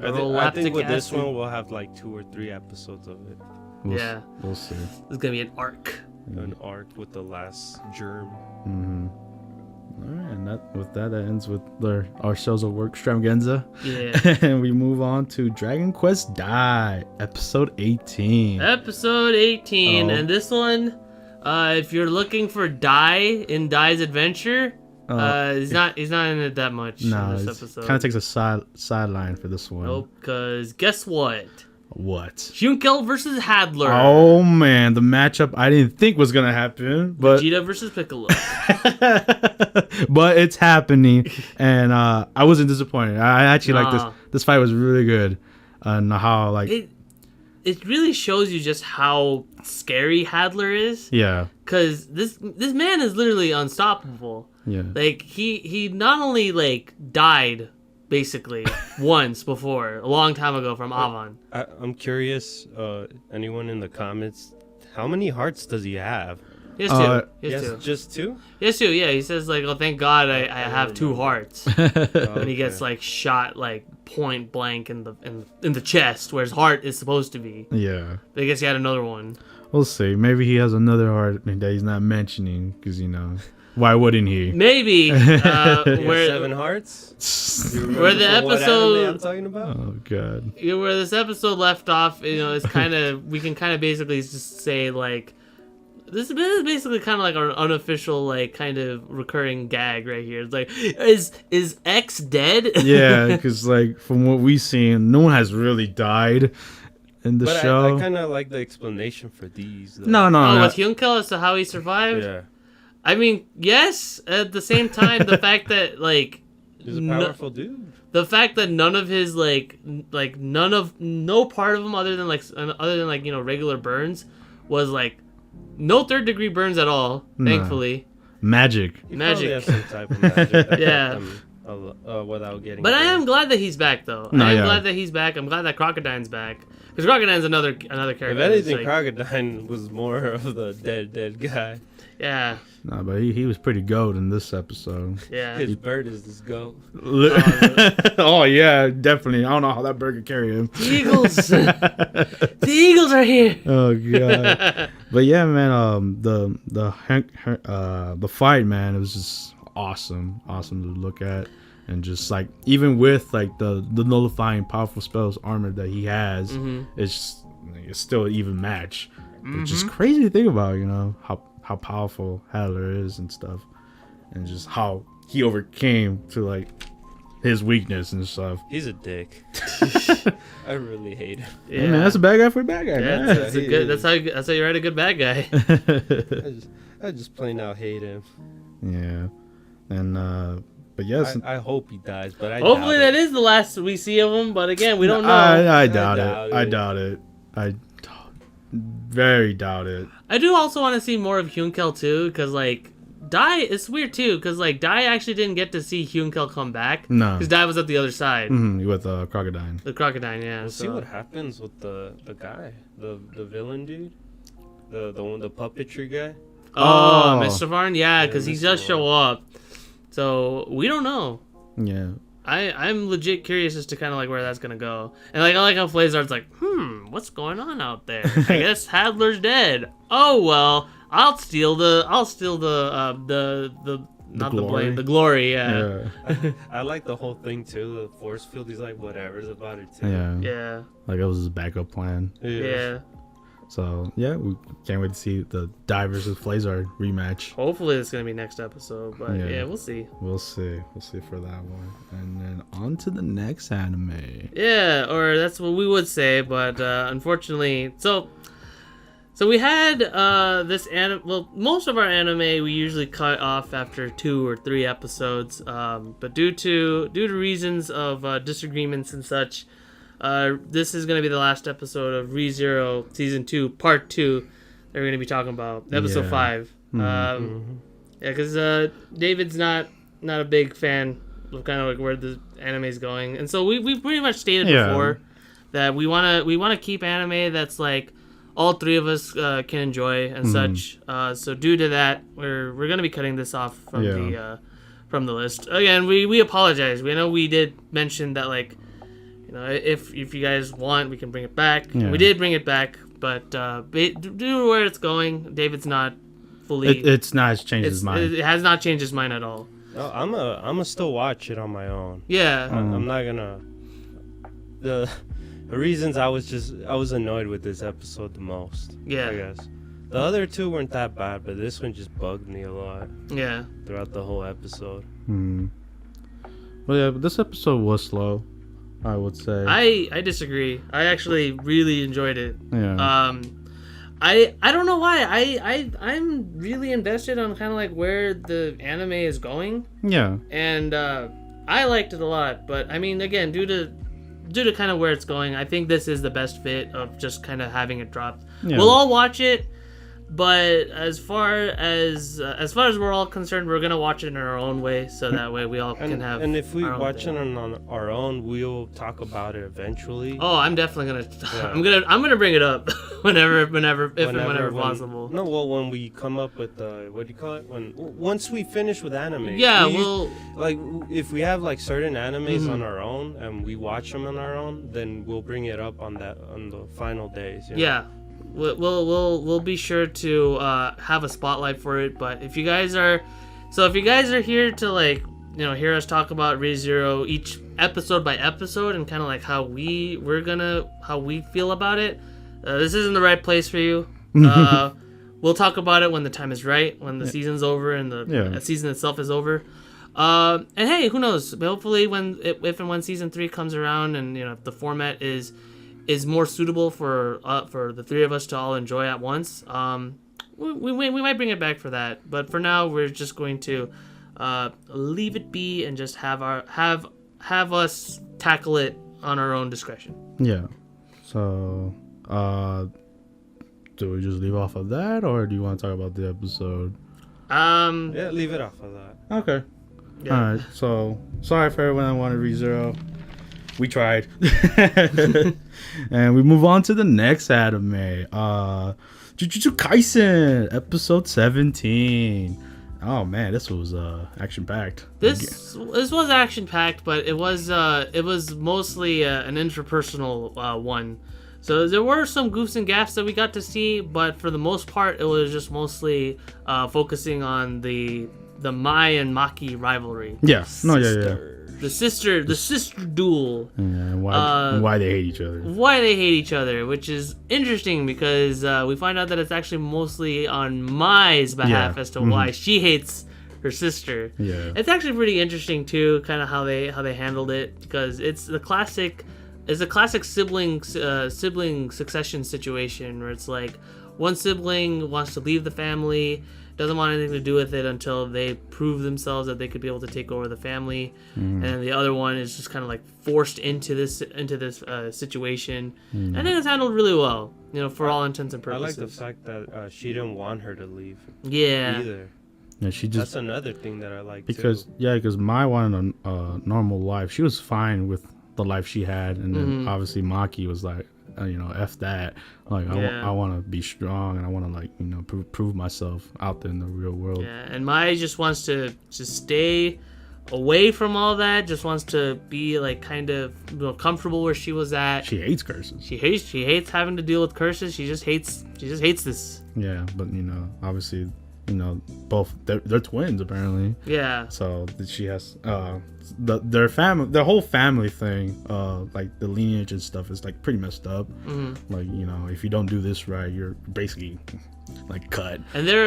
I think with this one we'll have like 2 or 3 episodes of it. We'll see. It's gonna be an arc. An arc with the last germ. Mm-hmm. All right, and with that ends with our shows of work extravaganza. Yeah. And we move on to Dragon Quest Dai, episode 18. Episode 18, and this one, if you're looking for Dai in Dai's adventure, he's not in it that much in this episode. Kind of takes a sideline for this one. Nope, because guess what? What? Hyunkel versus Hadler. Oh man, the matchup I didn't think was gonna happen, but Vegeta versus Piccolo. but it's happening, and I wasn't disappointed. I actually like this. This fight was really good, and how like it really shows you just how scary Hadler is. Yeah, because this man is literally unstoppable. Yeah, like he not only like died basically once before a long time ago from Avon. I'm curious, anyone in the comments, how many hearts does he have? He has two. He has two. Just two? He has two, yeah. He says like, oh, thank God I have two hearts. And he gets like shot like point blank in the chest where his heart is supposed to be. Yeah. I guess he had another one. We'll see. Maybe he has another heart that he's not mentioning because, you know, why wouldn't he? Maybe. Where 7 hearts? Where the episode I'm talking about? Oh God. Where this episode left off, you know, it's kind of we can kind of basically just say like this is basically kind of like our unofficial like kind of recurring gag right here. It's like is X dead? Yeah, because like from what we've seen, no one has really died in the show. I kind of like the explanation for these. Though. No. With Hyunkel as to how he survived. Yeah. I mean, yes. At the same time, the fact that like he's a powerful dude. The fact that none of his no part of him other than you know regular burns was like no 3rd degree burns at all. Thankfully, magic. He probably has some type of magic that yeah. Without getting. But I am glad that he's back though. I am glad that he's back. I'm glad that Crocodine's back because Crocodine's another character. If anything, like, Crocodine was more of the dead guy. Yeah. No, but he was pretty goat in this episode. Yeah. His bird is this goat. Oh yeah, definitely. I don't know how that bird could carry him. The Eagles. The Eagles are here. Oh God. But yeah, man. The fight, man, it was just awesome to look at, and just like even with like the nullifying powerful spells armor that he has, it's still an even match. It's just crazy to think about, you know, how powerful Hadler is and stuff, and just how he overcame to like his weakness and stuff. He's a dick. I really hate him. Yeah, man, that's a bad guy for a bad guy. Yeah, man. That's how you write a good bad guy. I just plain out hate him. Yeah, and but yes, I hope he dies, but hopefully that is the last we see of him. But again, we don't know. I doubt it. I very doubt it. I do also want to see more of Hyunkel too, because like Dai, it's weird too, because like Dai actually didn't get to see Hyunkel come back. No, because Dai was at the other side with Crocodine. The Crocodine, yeah. We'll see what happens with the guy, the villain dude, the puppetry guy. Oh, Mr. Varn, yeah, because he does show up. So we don't know. Yeah. I'm legit curious as to kind of like where that's gonna go, and like I like how Flazar's like, what's going on out there? I guess Hadler's dead. Oh well, I'll steal the glory. Yeah. I like the whole thing too. The force field. He's like, whatever's about it too. Yeah. Like it was his backup plan. Yeah. So yeah, we can't wait to see the Dai versus Flazar rematch. Hopefully it's gonna be next episode, but yeah, we'll see. We'll see for that one, and then on to the next anime. Yeah, or that's what we would say, but unfortunately, so we had this anime. Well, most of our anime we usually cut off after 2 or 3 episodes, but due to reasons of disagreements and such. This is going to be the last episode of Re:Zero Season 2, Part 2 that we're going to be talking about. Episode 5. Yeah, because David's not a big fan of kind of like where the anime is going. And so we pretty much stated before that we want to keep anime that's like all 3 of us can enjoy and such. So due to that, we're going to be cutting this off from the list. Again, we apologize. We know we did mention that like if you guys want, we can bring it back. Yeah. We did bring it back, but due to where it's going, David's not fully. It's not changed his mind. It has not changed his mind at all. No, I'm gonna still watch it on my own. Yeah. I'm not gonna. The reasons I was annoyed with this episode the most. Yeah. I guess the other 2 weren't that bad, but this one just bugged me a lot. Yeah. Throughout the whole episode. Well, yeah, but this episode was slow. I would say. I disagree. I actually really enjoyed it. Yeah. I don't know why. I'm really invested on kind of like where the anime is going. Yeah. And I liked it a lot, but I mean, again, due to kind of where it's going, I think this is the best fit of just kind of having it dropped. Yeah. We'll all watch it, but as far as we're all concerned, we're gonna watch it in our own way, so that way we all can have. And if we our own watch thing. it on our own, we'll talk about it eventually. Oh, I'm definitely gonna. Yeah. I'm gonna bring it up whenever Whenever possible. No, well, when we come up with what do you call it? Once we finish with anime. Yeah, we'll like if we have like certain animes on our own and we watch them on our own, then we'll bring it up on the final days. Yeah. We'll be sure to have a spotlight for it. But if you guys are here to like hear us talk about Re:Zero each episode by episode and kind of like how we feel about it, this isn't the right place for you. We'll talk about it when the time is right, when the season's over and the season itself is over. And hey, who knows? Hopefully, if and when season 3 comes around, and if the format is more suitable for the three of us to all enjoy at once, we might bring it back for that. But for now, we're just going to leave it be and just have us tackle it on our own discretion. Yeah. So, do we just leave off of that, or do you want to talk about the episode? Yeah, leave it off of that. Okay. Yeah. All right. So, sorry for everyone that wanted Re:Zero. We tried. And we move on to the next anime. Jujutsu Kaisen, episode 17. Oh man, this was action packed. This was action packed, but it was mostly an interpersonal one. So there were some goofs and gaffes that we got to see, but for the most part, it was just mostly focusing on the Mai and Maki rivalry. Yeah. No. Yeah. The sister duel. Yeah. And why they hate each other. Why they hate each other, which is interesting because we find out that it's actually mostly on Mai's behalf as to why she hates her sister. Yeah. It's actually pretty interesting too, kind of how they handled it, because it's a classic sibling succession situation where it's like one sibling wants to leave the family, doesn't want anything to do with it until they prove themselves that they could be able to take over the family, and the other one is just kind of like forced into this situation, and I think it's handled really well, for all intents and purposes. I like the fact that she didn't want her to leave. Yeah. Either. Yeah, That's another thing that I like because too. because Mai wanted a normal life. She was fine with the life she had, and then obviously Maki was like, F that. Like, I want to be strong, and I want to like prove myself out there in the real world. Yeah, and Mai just wants to just stay away from all that. Just wants to be like kind of comfortable where she was at. She hates curses. She hates having to deal with curses. She just hates this. Yeah, but obviously, both they're twins apparently. Yeah. So she has their family, their whole family thing, like the lineage and stuff is like pretty messed up. Like if you don't do this right, you're basically like cut. And they're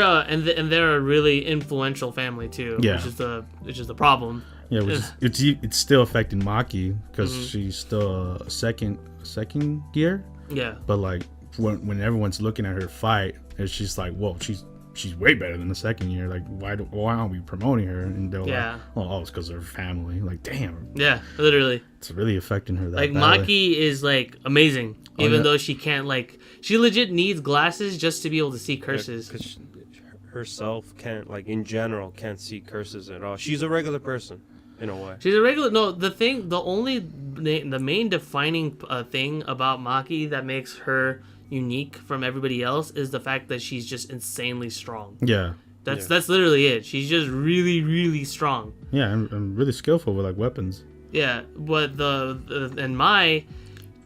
they're a really influential family too. Yeah. Which is the problem. Yeah, it's still affecting Maki because she's still a second gear. Yeah. But like when everyone's looking at her fight, it's just like, whoa, she's way better than the second year. Like, why aren't we promoting her? And they're like, oh, it's because of her family. Like, damn. Yeah, literally. It's really affecting her. Like, Maki is like amazing, even though she can't she legit needs glasses just to be able to see curses. Because herself can't, like, in general, can't see curses at all. She's a regular person, in a way. She's a regular. No, the main defining thing about Maki that makes her unique from everybody else is the fact that she's just insanely strong. Yeah. That's literally it. She's just really, really strong. Yeah, and really skillful with like weapons. Yeah, but and Mai,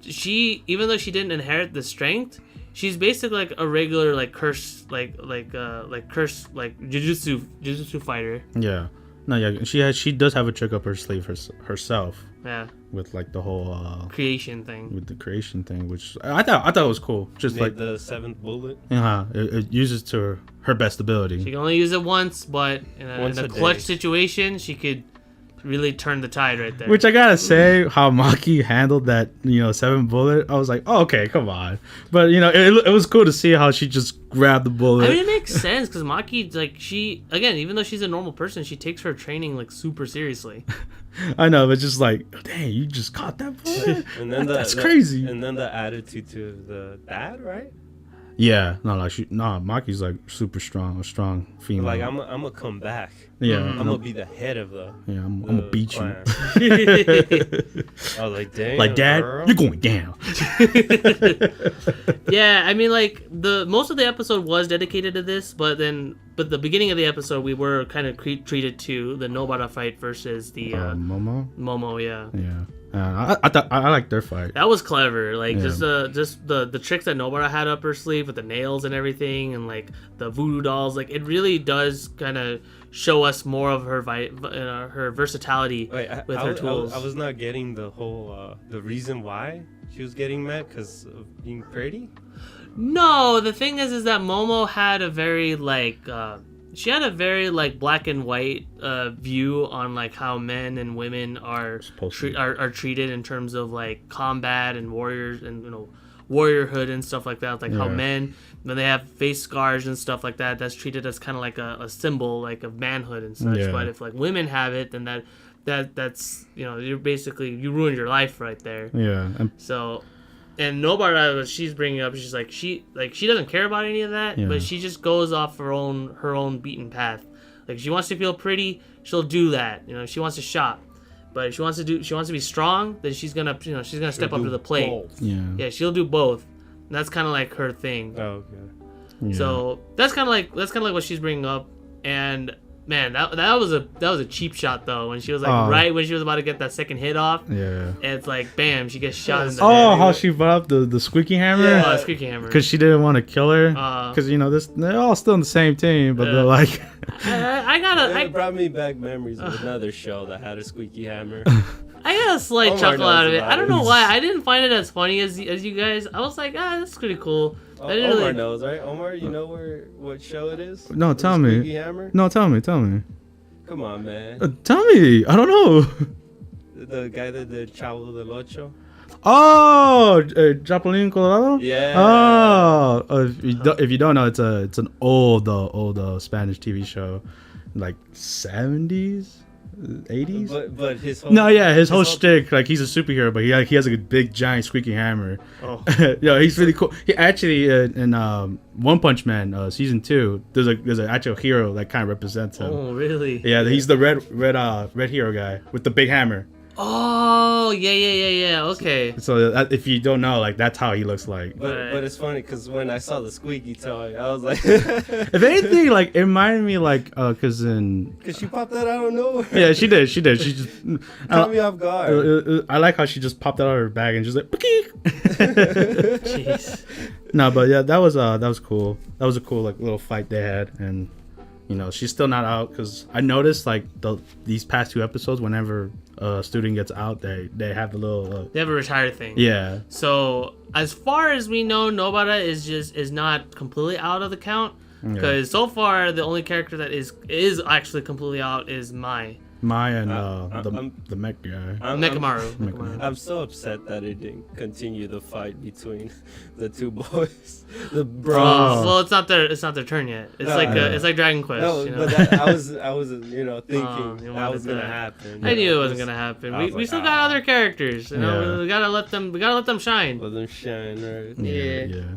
she, even though she didn't inherit the strength, she's basically like a regular like curse like jujutsu fighter. Yeah. No, yeah, she does have a trick up her sleeve herself. Yeah. With like the whole creation thing. With the creation thing, which I thought it was cool. Just like the seventh bullet. It uses to her best ability. She can only use it once, but in a clutch situation, she could really turned the tide right there. Which I gotta say, how Maki handled that, 7 bullet, I was like, oh, okay, come on. But it was cool to see how she just grabbed the bullet. I mean, it makes sense because Maki, like, she, again, even though she's a normal person, she takes her training like super seriously. I know, but just like, dang, you just caught that bullet. And then that's crazy. And then the attitude to the dad, right? Yeah, Maki's like super strong, a strong female. Like, I'm gonna come back. Yeah, I'm gonna be the head of the. Yeah, I'm gonna beat you. I was like, dang. Like, Dad, girl. you're going down. Yeah, I mean, like most of the episode was dedicated to this, but the beginning of the episode we were kind of treated to the Nobara fight versus the Momo, yeah. Yeah. I thought I liked their fight. That was clever, like Yeah. just the tricks that Nobara had up her sleeve with the nails and everything, and like the voodoo dolls. Like it really does kind of show us more of her her versatility with her tools. I was not getting the whole the reason why she was getting mad because of being pretty. No, the thing is that Momo had a very she had a very black and white view on like how men and women are treated in terms of like combat and warriors and warriorhood and stuff like that. Like how men, when they have face scars and stuff like that, that's treated as kind of like a symbol like of manhood and such. Yeah. But if like women have it, then that's you're basically, you ruined your life right there. Yeah. So. And Nobara, she's bringing up, she's like she doesn't care about any of that, but she just goes off her own beaten path. Like she wants to feel pretty, she'll do that. She wants to shop, but if she wants to be strong, then she's gonna step up to the plate. Both. Yeah, she'll do both. And that's kind of like her thing. Oh, okay. Yeah. So that's kind of like what she's bringing up. And man, that was a cheap shot though, when she was like right when she was about to get that second hit off. Yeah. And it's like bam, she gets shot in the Oh, head. how she brought up the squeaky hammer? Yeah, squeaky hammer. Because she didn't want to kill her. Because they're all still in the same team, but they're like. It brought me back memories of another show that had a squeaky hammer. I got a slight Omar chuckle out of it. knows I don't about know it. why. I didn't find it as funny as you guys. I was like, that's pretty cool. I didn't Omar really... knows, right? Omar, you know what show it is? No, tell The me. Squeaky Hammer? No, tell me. Come on, man. Tell me. I don't know. The guy that did Chavo del Ocho? Oh, Chapulín Colorado. Yeah. Oh, if you don't know, it's an old Spanish TV show, like 70s, 80s. But his whole... No, yeah, his whole shtick, like he's a superhero, but he has a big giant squeaky hammer. Oh. Yeah, he's really cool. He actually in One Punch Man season 2, there's an actual hero that kind of represents him. Oh, really? Yeah, he's the red hero guy with the big hammer. Oh, yeah. Okay. So if you don't know, like that's how he looks like. But it's funny because when I saw the squeaky toy, I was like... If anything, like it reminded me like because she popped that out of nowhere. Yeah, she did. She just Caught me off guard. I like how she just popped it out of her bag and just like. Jeez. No, but yeah, that was cool. That was a cool like little fight they had, and she's still not out because I noticed like these past 2 episodes, whenever a student gets out, they have the little They have a retire thing. yeah. So as far as we know, Nobara is not completely out of the count, because so far the only character that is actually completely out is Mai. And the mech guy. Mekamaru. I'm so upset that it didn't continue the fight between the two boys. The bros. Well, it's not their turn yet. It's it's like Dragon Quest. No, but I was thinking that was gonna happen. I knew it wasn't gonna happen. We still got other characters. We gotta let them shine. Let them shine, right? Yeah.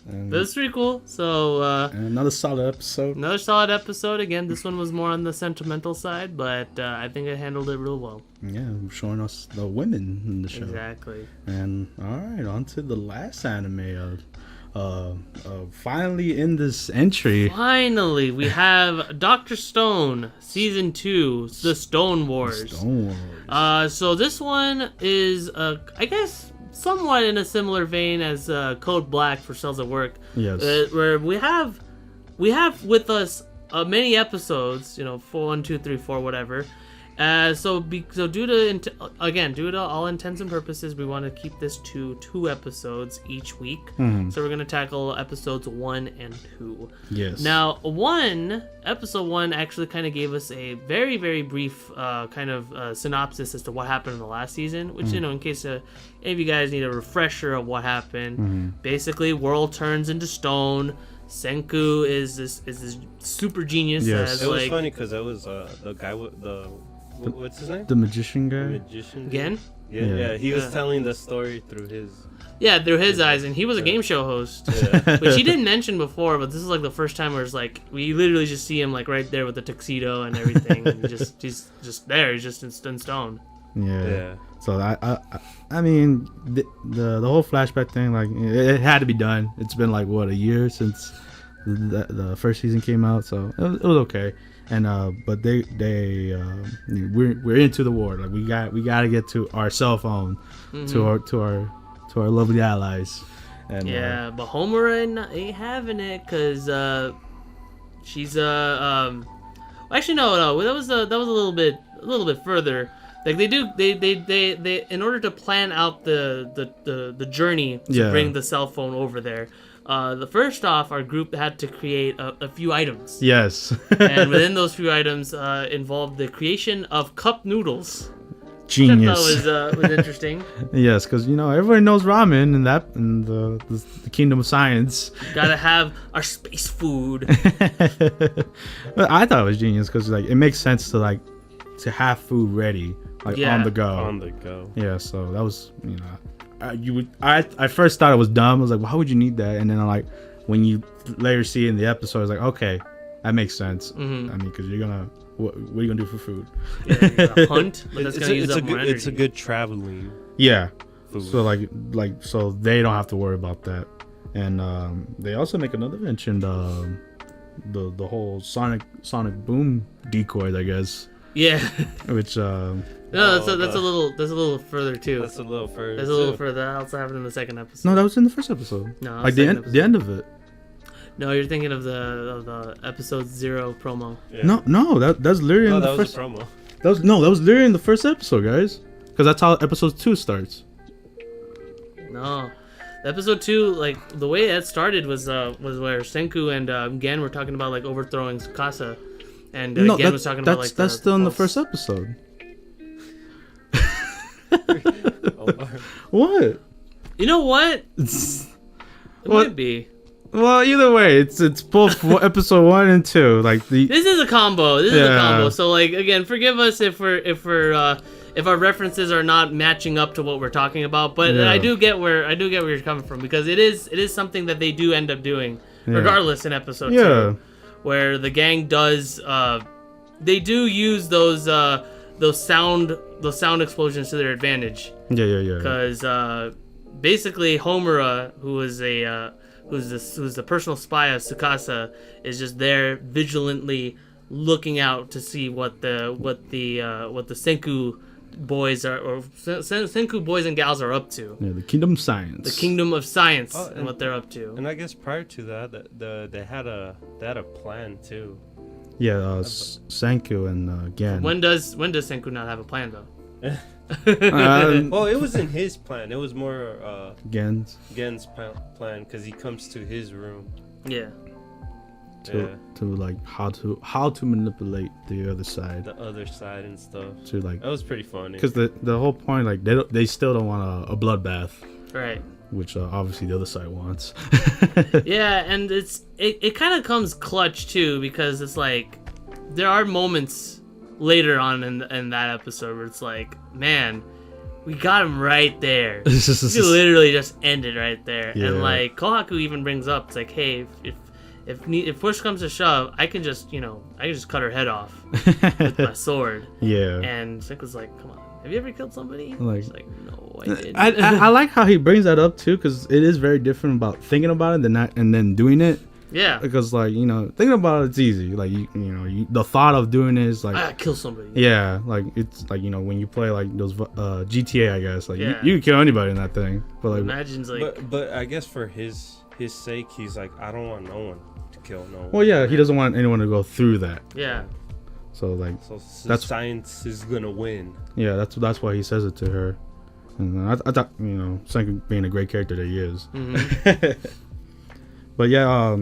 That's pretty cool. So and another solid episode. Another solid episode. Again, this one was more on the sentimental side, but I think it handled it real well. Yeah, showing us the women in the show. Exactly. And all right, on to the last anime. Finally in this entry. Finally, we have Dr. Stone Season 2, The Stone Wars. So this one is, I guess, somewhat in a similar vein as Code Black for Cells at Work. Yes. Where we have with us many episodes, 4, 1, 2, 3, 4, whatever, So due to all intents and purposes, we want to keep this to 2 episodes each week. So we're gonna tackle episodes 1 and 2. Yes. Now, episode 1 actually kind of gave us a very, very brief synopsis as to what happened in the last season. Which in case any of you guys need a refresher of what happened, basically, world turns into stone. Senku is this super genius. Yes. It was funny because that was the guy with what's his name? The magician guy. The magician. Again? Yeah. He was telling the story through his. Yeah, through his eyes, and he was a game show host, which he didn't mention before. But this is like the first time where it's like we literally just see him like right there with the tuxedo and everything, and he's just there. He's just in stone. Yeah. So I mean the whole flashback thing, like it had to be done. It's been like what, a year since the first season came out, so it was okay. And but we're into the war. Like we got to get to our cell phone, to our lovely allies. And but Homura ain't having it because she's actually no that was a little bit further. Like they in order to plan out the journey to bring the cell phone over there. The first off, our group had to create a few items. Yes. And within those few items involved the creation of cup noodles. Genius. That was interesting. Yes, because everybody knows ramen in the kingdom of science. Gotta have our space food. But I thought it was genius because like it makes sense to have food ready on the go. On the go. Yeah, so that was I first thought it was dumb. I was like, why would you need that? And then like when you later see it in the episode, it's like, okay, that makes sense. I mean, because you're gonna what are you gonna do for food? Yeah, you're gonna hunt, but that's gonna use up more energy. It's a good traveling. Yeah. Food. So so they don't have to worry about that. And they also make another mention the whole sonic boom decoys, I guess. Yeah. Which no, that's a little further too. That's a little further. That's a little further. That also happened in the second episode. No, that was in the first episode. No, like the end of it. No, you're thinking of the episode 0 promo. Yeah. No, that's literally in the first. Was a promo. That was literally in the first episode, guys. Because that's how episode 2 starts. No, episode 2, like the way it started was where Senku and Gen were talking about like overthrowing Tsukasa, and Gen was talking about like that's still in the first episode. What? You know what? It might be. Well, either way, it's both episode 1 and 2. Like this is a combo. This is a combo. So like again, forgive us if our references are not matching up to what we're talking about. But I do get where you're coming from, because it is something that they do end up doing, regardless in episode 2, where the gang does they do use those sound explosions to their advantage. Yeah. Because basically Homura, who's the personal spy of Tsukasa, is just there vigilantly looking out to see what the Senku boys are, or Senku boys and gals are up to. Yeah, the Kingdom of Science. The Kingdom of Science, and what they're up to. And I guess prior to that, they had a plan too. Yeah, Senku and Gen. When does Senku not have a plan though? Well, it wasn't his plan. It was more Gen's plan, because he comes to his room. Yeah. To like how to manipulate the other side. The other side and stuff. To like that was pretty funny. Because the whole point, like they still don't want a bloodbath. Right. Which obviously the other side wants. Yeah, and it kind of comes clutch too, because it's like there are moments later on in that episode where it's like, man, we got him right there. You literally just ended right there. Yeah. And like Kohaku even brings up, it's like, hey, if push comes to shove, I can just cut her head off with my sword. Yeah. And Senku's like, come on, have you ever killed somebody? She's like, no, I didn't. I like how he brings that up too, because it is very different about thinking about it and then doing it. Yeah. Because like thinking about it's easy. Like you the thought of doing it is like, I kill somebody. Yeah, like it's like when you play like those GTA, I guess like you can kill anybody in that thing. But like imagines like. But I guess for his sake, he's like, I don't want no one to kill no one. Well, yeah, he doesn't want anyone to go through that. Yeah. So like, So that's science is gonna win. Yeah, that's why he says it to her. And I thought, you know, Senku being a great character that he is. Mm-hmm. But yeah,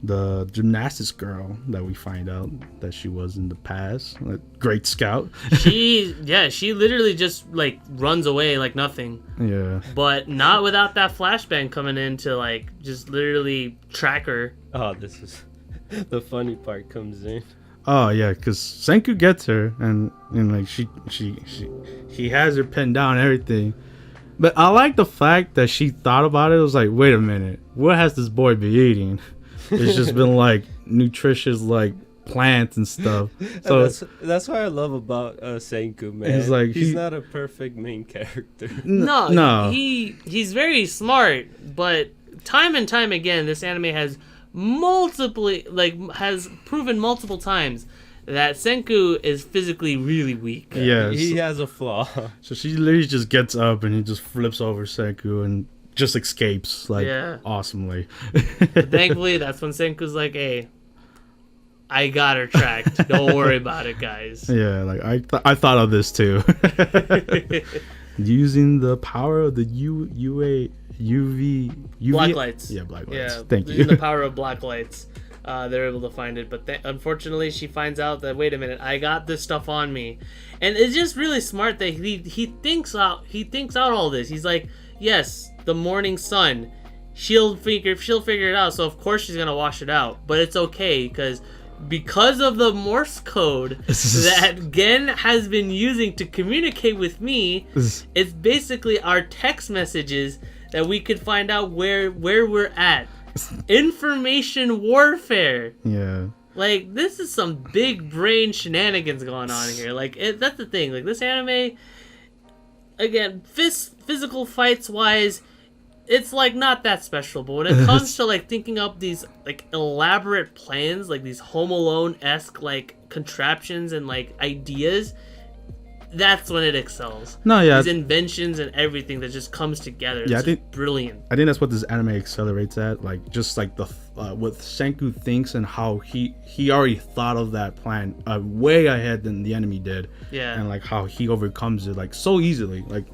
the gymnastics girl that we find out that she was in the past, like, great scout. she literally just like runs away like nothing. Yeah. But not without that flashbang coming in to like just literally track her. Oh, this is the funny part comes in. Oh yeah, because Senku gets her, and like he has her pinned down and everything. But I like the fact that she thought about it. It was like, wait a minute, what has this boy been eating? It's just been like nutritious like plants and stuff. So that's what I love about Senku, man. It's like he's not a perfect main character. No. He's very smart, but time and time again, this anime has proven multiple times that Senku is physically really weak. Yeah, he has a flaw. So she literally just gets up and he just flips over Senku and just escapes like awesomely. Thankfully, that's when Senku's like, "Hey, I got her tracked. Don't worry about it, guys." Yeah, like I thought of this too. Using the power of the UV black lights. Yeah, black lights. Yeah, Thank you. Using the power of black lights, they're able to find it. But unfortunately, she finds out that, wait a minute, I got this stuff on me, and it's just really smart that he thinks out all this. He's like, yes, the morning sun, she'll figure it out. So of course she's gonna wash it out, but it's okay because of the Morse code that Gen has been using to communicate with me. It's basically our text messages that we could find out where we're at. Information warfare. Yeah. Like, this is some big brain shenanigans going on here. Like, that's the thing. Like, this anime, again, physical fights wise, it's like not that special. But when it comes to like thinking up these like elaborate plans, like these Home Alone-esque like contraptions and like ideas, that's when it excels. No, yeah. These inventions and everything that just comes together. Yeah, I think brilliant. I think that's what this anime accelerates at. Like, just like the what Senku thinks and how he already thought of that plan way ahead than the enemy did. Yeah. And like how he overcomes it like so easily. Like,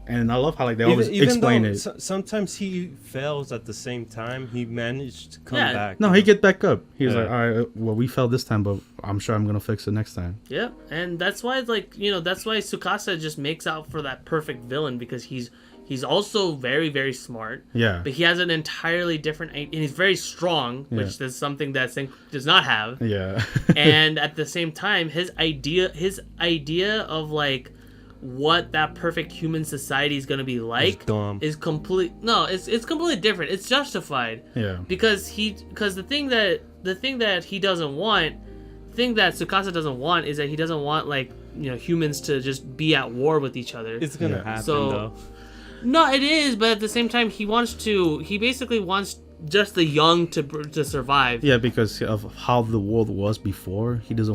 and I love how like they always explain it. Sometimes he fails at the same time. He managed to come back. No, he get back up. He was like, all right, well, we failed this time, but I'm sure I'm gonna fix it next time. Yeah, and that's why that's why Tsukasa just makes out for that perfect villain, because he's also very, very smart. Yeah. But he has an entirely different, and he's very strong, which is something that Senku does not have. Yeah. And at the same time, his idea of like what that perfect human society is going to be like is it's completely different. It's justified. Yeah. Because the thing that Tsukasa doesn't want is that he doesn't want like, humans to just be at war with each other. It's gonna happen though. No, it is, but at the same time, he basically wants just the young to survive. Yeah, because of how the world was before, he doesn't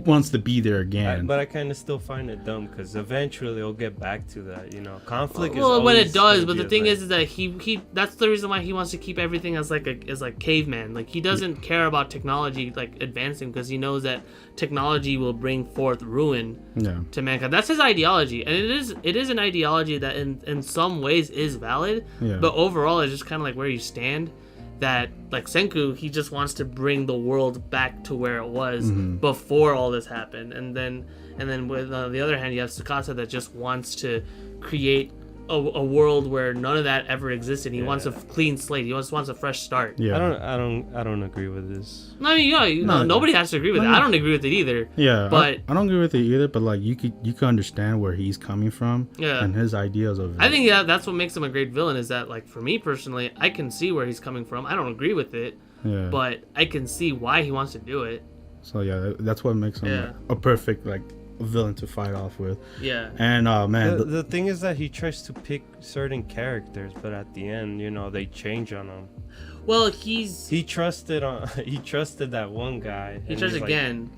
wants to be there again. But I kind of still find it dumb, because eventually it'll get back to that. Conflict is when it does. But the thing is that he that's the reason why he wants to keep everything as like caveman. Like, he doesn't care about technology like advancing, because he knows that technology will bring forth ruin to mankind. That's his ideology, and it is an ideology that in some ways is valid. Yeah. But overall, it's just kind of like where you stand. That like Senku, he just wants to bring the world back to where it was before all this happened, and then with on the other hand, you have Tsukasa that just wants to create a world where none of that ever existed. He wants a clean slate. He just wants a fresh start. Yeah. I don't agree with this. I mean, nobody has to agree with it. I don't agree with it either. Yeah, but I don't agree with it either. But like, you could understand where he's coming from. Yeah. And his ideas of it. I think that's what makes him a great villain. Is that, like, for me personally, I can see where he's coming from. I don't agree with it. Yeah. But I can see why he wants to do it. So yeah, that's what makes him a perfect like villain to fight off with. Yeah. And man, the thing is that he tries to pick certain characters, but at the end, they change on him. Well, he trusted that one guy. He trusts again.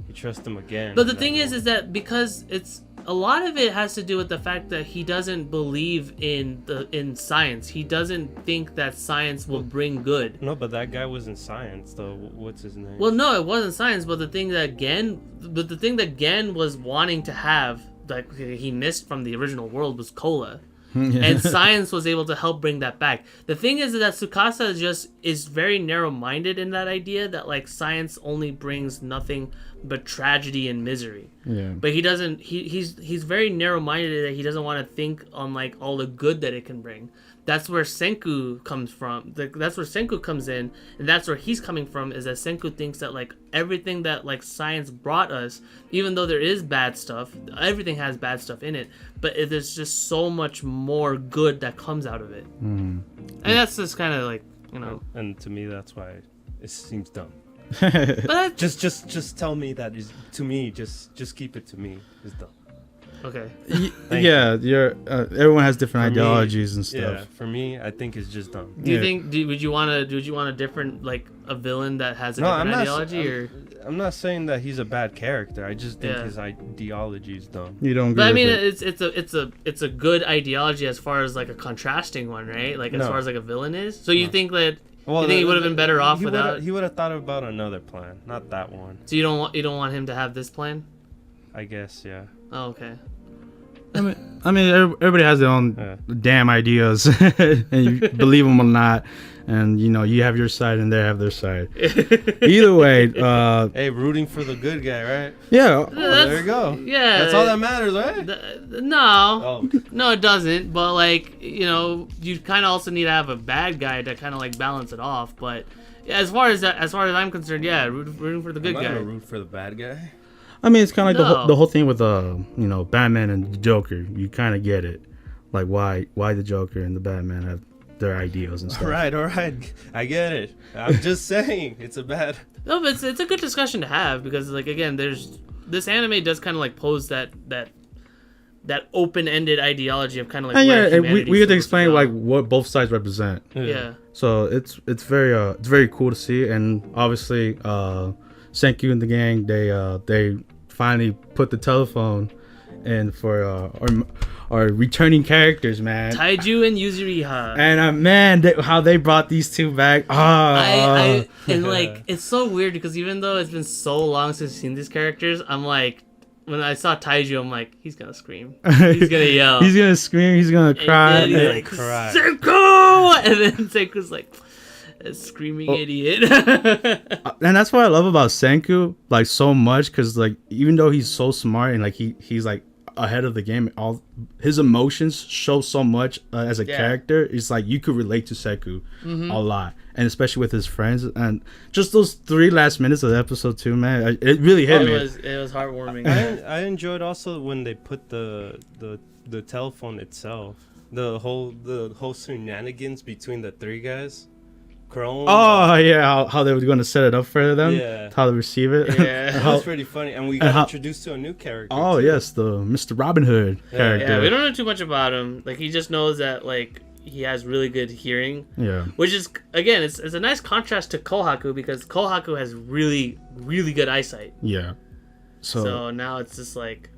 He trusts him again. But the thing is that because it's a lot of it has to do with the fact that he doesn't believe in science. He doesn't think that science will bring good. No, but that guy was in science, though. What's his name? Well, no, it wasn't science, but the thing that Gen was wanting to have, that he missed from the original world, was cola. And science was able to help bring that back. The thing is that Tsukasa is very narrow-minded in that idea that like science only brings nothing but tragedy and misery. Yeah. But he doesn't. He's very narrow-minded that he doesn't want to think on like all the good that it can bring. That's where Senku comes from. That's where Senku comes in, and that's where he's coming from. Is that Senku thinks that like everything that like science brought us, even though there is bad stuff, everything has bad stuff in it. But there's just so much more good that comes out of it. And that's just kind of like, you know. And to me, that's why it seems dumb. But just tell me that is to me. Just keep it to me. It's dumb. Okay. Yeah, everyone has different ideologies and stuff. Yeah, for me, I think it's just dumb. Do you think? Would you want a different like a villain that has a different ideology? Or I'm not saying that he's a bad character. I just think his ideology is dumb. You don't. But I mean, it's a good ideology as far as like a contrasting one, right? Like as far as like a villain is. So you think that? Well, you think he would have been better off without? He would have thought about another plan, not that one. So you don't want him to have this plan? I guess, yeah. Oh, okay. I mean, everybody has their own damn ideas, and you believe them or not, and you know you have your side and they have their side. Either way, hey, rooting for the good guy, right? Yeah. There you go. Yeah, that's all that matters, right? No, no, it doesn't. But like, you know, you kind of also need to have a bad guy to kind of like balance it off. But as far as I'm concerned, yeah, rooting for the good guy. I'm not gonna root for the bad guy. I mean, it's kind of like the whole thing with Batman and the Joker. You kind of get it, like why the Joker and the Batman have their ideals and stuff. All right, I get it. I'm just saying it's a bad. No, but it's a good discussion to have because, like, again, this anime does kind of like pose that open-ended ideology of kind of like we get to explain like what both sides represent. Yeah. So it's very cool to see, and obviously Senku and the gang they finally put the telephone in for our returning characters, man. Taiju and Yuzuriha. And man, how they brought these two back. And like it's so weird because even though it's been so long since I've seen these characters, I'm like, when I saw Taiju, I'm like, he's gonna scream, he's gonna yell, he's gonna scream, he's gonna cry, and then he's like, Senku! And then Senku's like, a screaming idiot. And that's what I love about Senku like so much, because like even though he's so smart and like he's like ahead of the game, all his emotions show so much as a character. It's like you could relate to Senku a lot, and especially with his friends, and just those 3 last minutes of episode 2, man, it really hit me. It was heartwarming. I enjoyed also when they put the telephone itself, the whole shenanigans between the 3 guys. Chrome. Oh yeah, how they were going to set it up for them. Yeah, how they receive it. Yeah, that was pretty funny, and we got introduced to a new character. Oh too. Yes, the Mr. Robin Hood character. Yeah, we don't know too much about him. Like he just knows that like he has really good hearing. Yeah, which is again, it's a nice contrast to Kohaku because Kohaku has really good eyesight. Yeah, so now it's just like.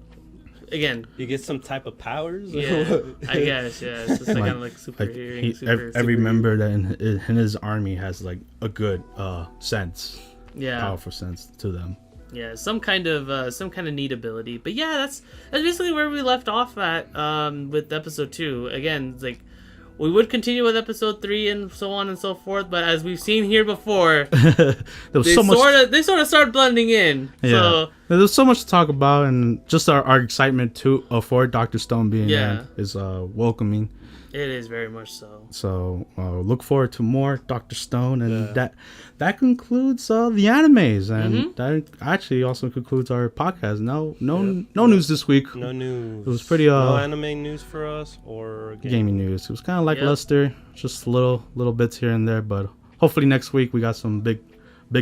Again, you get some type of powers. Yeah, I guess. Yeah, it's just like kind of like super hearing. Every member that in his army has like a good sense. Yeah, powerful sense to them. Yeah, some kind of neat ability. But yeah, that's basically where we left off at with episode 2. Again, it's like we would continue with episode 3 and so on and so forth. But as we've seen here before, they sort of start blending in. Yeah. So there's so much to talk about, and just our excitement for Dr. Stone being in is welcoming. It is very much so. So look forward to more Dr. Stone, and that concludes the animes, and that actually also concludes our podcast. No news this week. No news. It was pretty no anime news for us or gaming news. It was kind of like Lester, just little bits here and there, but hopefully next week we got some big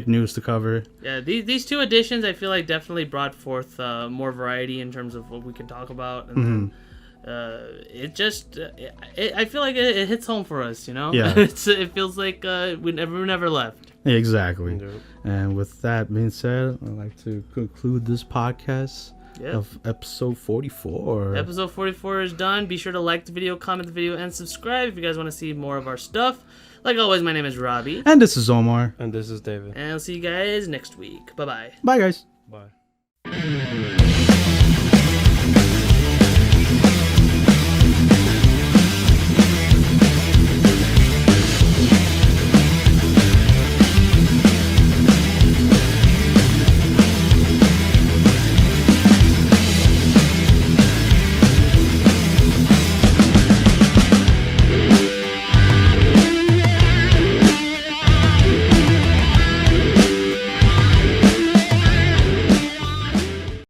news to cover. Yeah, these 2 editions I feel like definitely brought forth more variety in terms of what we can talk about, and I feel like it hits home for us, you know. Yeah, it feels like we never left. Exactly. And with that being said, I'd like to conclude this podcast. of episode 44. Episode 44 is done. Be sure to like the video, comment the video, and subscribe if you guys want to see more of our stuff. Like always, my name is Robbie. And this is Omar. And this is David. And I'll see you guys next week. Bye-bye. Bye, guys. Bye.